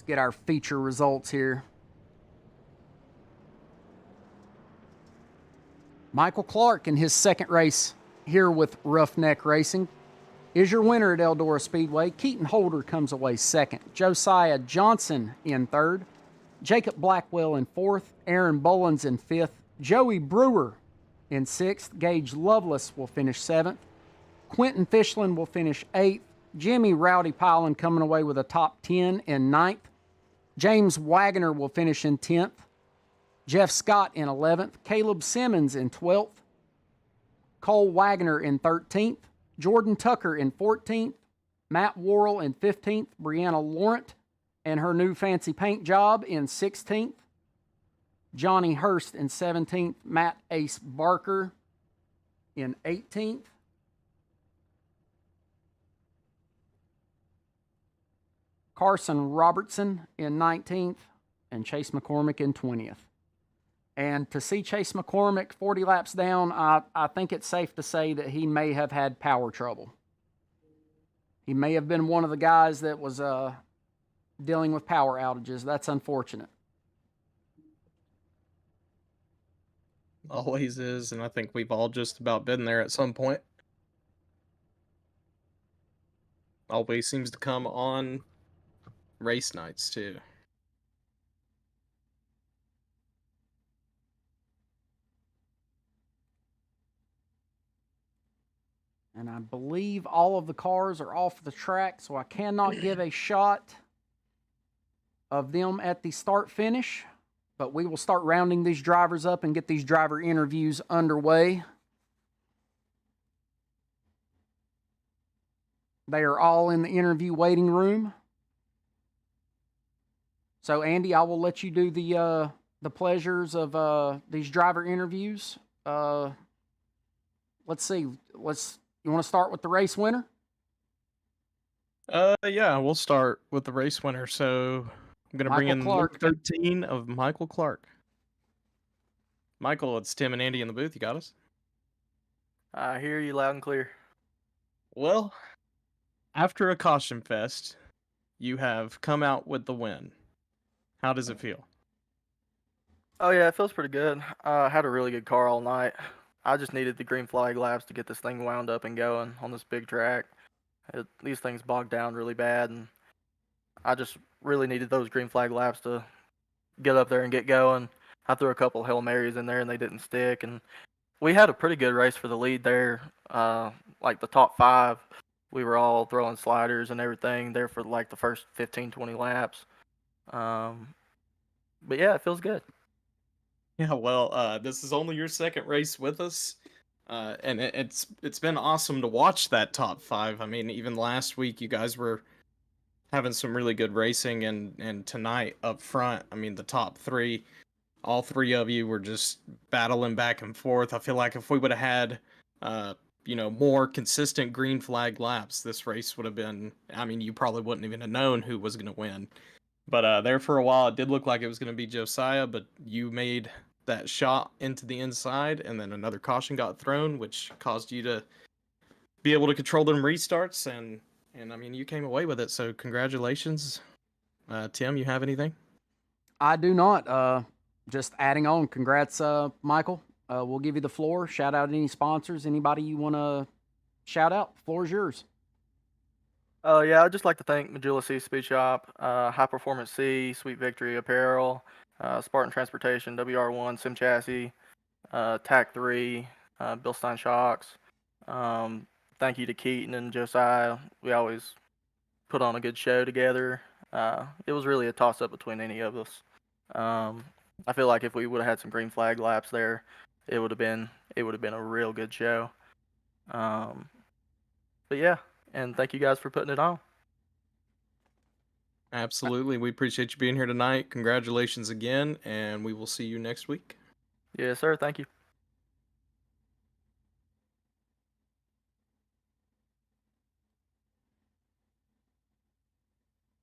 Get our feature results here. Michael Clark in his second race here with Ruff-Neck Racing is your winner at Eldora Speedway. Keaton Holder comes away second. Josiah Johnson in third. Jacob Blackwell in fourth. Aaron Bullins in fifth. Joey Brewer in sixth. Gage Lovelace will finish seventh. Quentin Fischlin will finish eighth. Jimmy Rowdy Pylan coming away with a top 10 in ninth. James Wagoner will finish in 10th. Jeff Scott in 11th. Caleb Simmons in 12th. Cole Wagoner in 13th. Jordan Tucker in 14th. Matt Worrell in 15th. Brianna Laurent and her new fancy paint job in 16th. Johnny Hurst in 17th. Matt Ace Barker in 18th. Carson Robertson in 19th, and Chase McCormick in 20th. And to see Chase McCormick 40 laps down, I think it's safe to say that he may have had power trouble. He may have been one of the guys that was dealing with power outages. That's unfortunate. Always is, and I think we've all just about been there at some point. Always seems to come on race nights too. And I believe all of the cars are off the track, so I cannot give a shot of them at the start-finish. But we will start rounding these drivers up and get these driver interviews underway. They are all in the interview waiting room. So, Andy, I will let you do the pleasures of these driver interviews. Let's see. You want to start with the race winner? Yeah, we'll start with the race winner. So I'm going to bring in Clark. 13 of Michael Clark. Michael, it's Tim and Andy in the booth. You got us? I hear you loud and clear. Well, after a caution fest, you have come out with the win. How does it feel? Oh yeah, it feels pretty good. I had a really good car all night. I just needed the green flag laps to get this thing wound up and going on this big track. These things bogged down really bad, and I just really needed those green flag laps to get up there and get going. I threw a couple Hail Marys in there and they didn't stick, and we had a pretty good race for the lead there. Like the top 5, we were all throwing sliders and everything there for like the first 15, 20 laps. But yeah, it feels good. Yeah, well, this is only your second race with us, and it's been awesome to watch that top 5. I mean, even last week you guys were having some really good racing, and tonight up front, I mean, the top 3, all 3 of you were just battling back and forth. I feel like if we would have had, more consistent green flag laps, this race would have been. I mean, you probably wouldn't even have known who was going to win. But there for a while, it did look like it was going to be Josiah, but you made that shot into the inside, and then another caution got thrown, which caused you to be able to control them restarts, and I mean, you came away with it, so congratulations. Tim, you have anything? I do not. Just adding on, congrats, Michael. We'll give you the floor. Shout out any sponsors, anybody you want to shout out. The floor is yours. Yeah, I'd just like to thank Majula C Speed Shop, High Performance C, Sweet Victory Apparel, Spartan Transportation, WR1, Sim Chassis, TAC 3, Bill Stein Shocks. Thank you to Keaton and Josiah. We always put on a good show together. It was really a toss-up between any of us. I feel like if we would have had some green flag laps there, it would have been a real good show. But yeah, and thank you guys for putting it on. Absolutely. We appreciate you being here tonight. Congratulations again, and we will see you next week. Yes, sir. Thank you.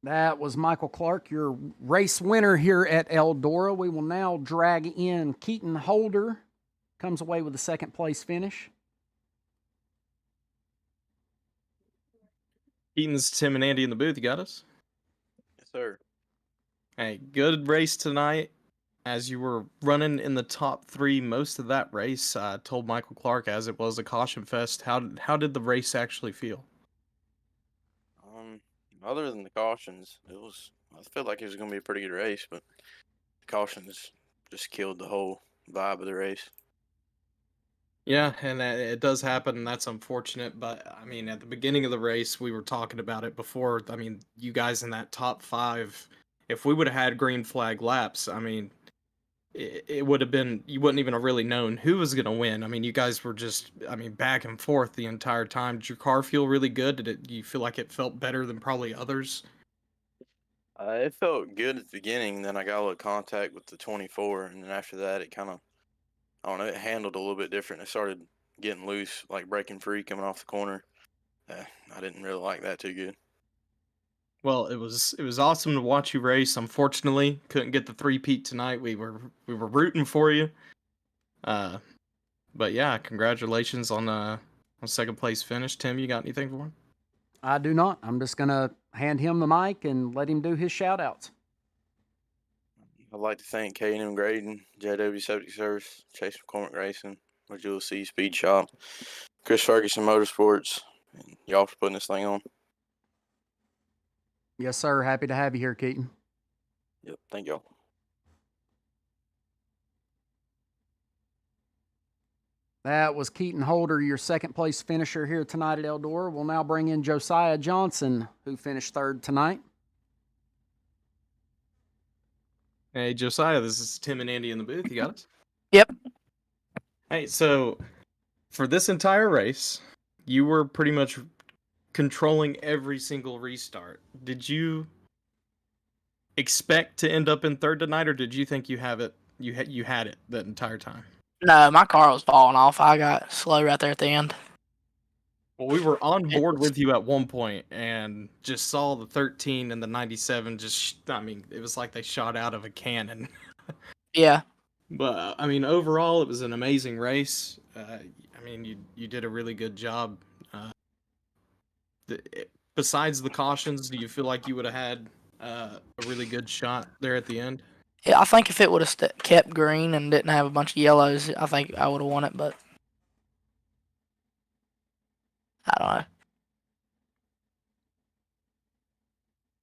That was Michael Clark, your race winner here at Eldora. We will now drag in Keaton Holder. Comes away with a second place finish. Keaton's Tim and Andy in the booth. You got us? Yes, sir. Hey, good race tonight. As you were running in the top 3 most of that race, I told Michael Clark, as it was a caution fest, how did the race actually feel? Other than the cautions, I felt like it was going to be a pretty good race, but the cautions just killed the whole vibe of the race. Yeah, and it does happen, and that's unfortunate. But I mean, at the beginning of the race, we were talking about it before. I mean, you guys in that top 5, if we would have had green flag laps, I mean, it would have been, you wouldn't even have really known who was going to win. I mean, you guys were just, I mean, back and forth the entire time. Did your car feel really good? Do you feel like it felt better than probably others? It felt good at the beginning, then I got a little contact with the 24, and then after that, it kind of, I don't know, it handled a little bit different. It started getting loose, like breaking free coming off the corner. I didn't really like that too good. Well, it was awesome to watch you race. Unfortunately, couldn't get the 3-peat tonight. We were rooting for you. But yeah, congratulations on second place finish. Tim, you got anything for him? I do not. I'm just gonna hand him the mic and let him do his shout outs. I'd like to thank K&M Graydon, JW Septic Service, Chase McCormick Racing, Majula C Speed Shop, Chris Ferguson Motorsports, and y'all for putting this thing on. Yes, sir. Happy to have you here, Keaton. Yep, thank y'all. That was Keaton Holder, your second place finisher here tonight at Eldora. We'll now bring in Josiah Johnson, who finished third tonight. Hey, Josiah, this is Tim and Andy in the booth. You got us? Yep. Hey, so for this entire race, you were pretty much controlling every single restart. Did you expect to end up in third tonight, or did you think you had it that entire time? No, my car was falling off. I got slow right there at the end. Well, we were on board with you at one point and just saw the 13 and the 97 I mean, it was like they shot out of a cannon. Yeah. But, I mean, overall, it was an amazing race. I mean, you did a really good job. besides the cautions, do you feel like you would have had a really good shot there at the end? Yeah, I think if it would have kept green and didn't have a bunch of yellows, I think I would have won it, but I don't know.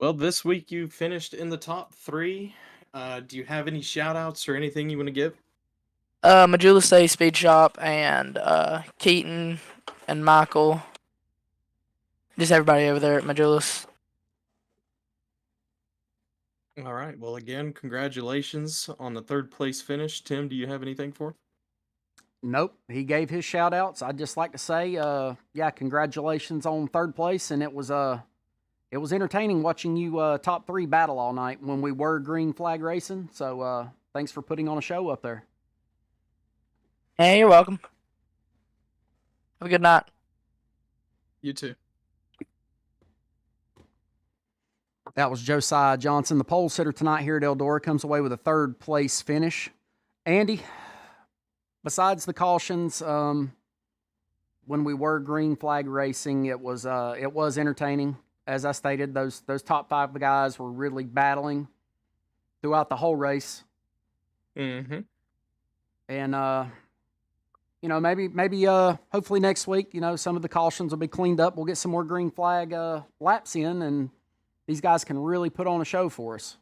Well, this week you finished in the top 3. Do you have any shout outs or anything you want to give? Majula State Speed Shop and Keaton and Michael. Just everybody over there at Majula's. All right. Well, again, congratulations on the 3rd place finish. Tim, do you have anything for him? Nope, he gave his shout outs. I'd just like to say, yeah, congratulations on 3rd place, and it was entertaining watching you top 3 battle all night when we were green flag racing. So thanks for putting on a show up there. Hey, you're welcome. Have a good night. You too. That was Josiah Johnson, the pole sitter tonight here at Eldora, comes away with a 3rd place finish. Andy, besides the cautions, when we were green flag racing, it was entertaining. As I stated, those top 5 guys were really battling throughout the whole race. Mm-hmm. And maybe hopefully next week, some of the cautions will be cleaned up. We'll get some more green flag laps in, and these guys can really put on a show for us.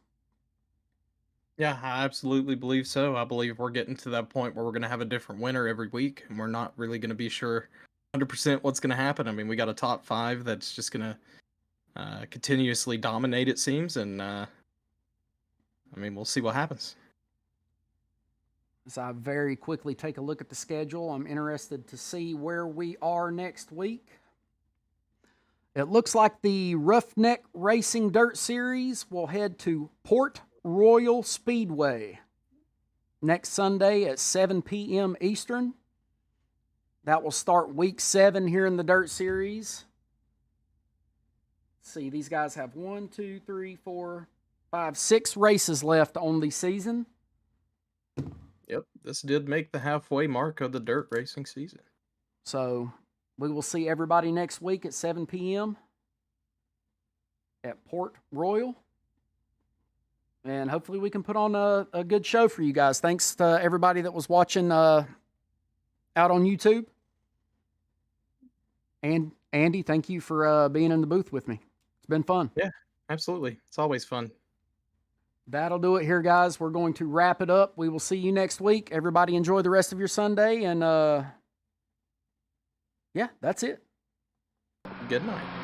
Yeah, I absolutely believe so. I believe we're getting to that point where we're going to have a different winner every week, and we're not really going to be sure 100% what's going to happen. I mean, we got a top 5 that's just going to continuously dominate, it seems, and we'll see what happens. As I very quickly take a look at the schedule, I'm interested to see where we are next week. It looks like the Ruff-Neck Racing Dirt Series will head to Port Royal Speedway next Sunday at 7 p.m. Eastern. That will start week 7 here in the Dirt Series. Let's see, these guys have 6 races left on the season. Yep, this did make the halfway mark of the dirt racing season. So we will see everybody next week at 7 p.m. at Port Royal. And hopefully we can put on a good show for you guys. Thanks to everybody that was watching out on YouTube. And Andy, thank you for being in the booth with me. It's been fun. Yeah, absolutely. It's always fun. That'll do it here, guys. We're going to wrap it up. We will see you next week. Everybody enjoy the rest of your Sunday. And, yeah, that's it. Good night.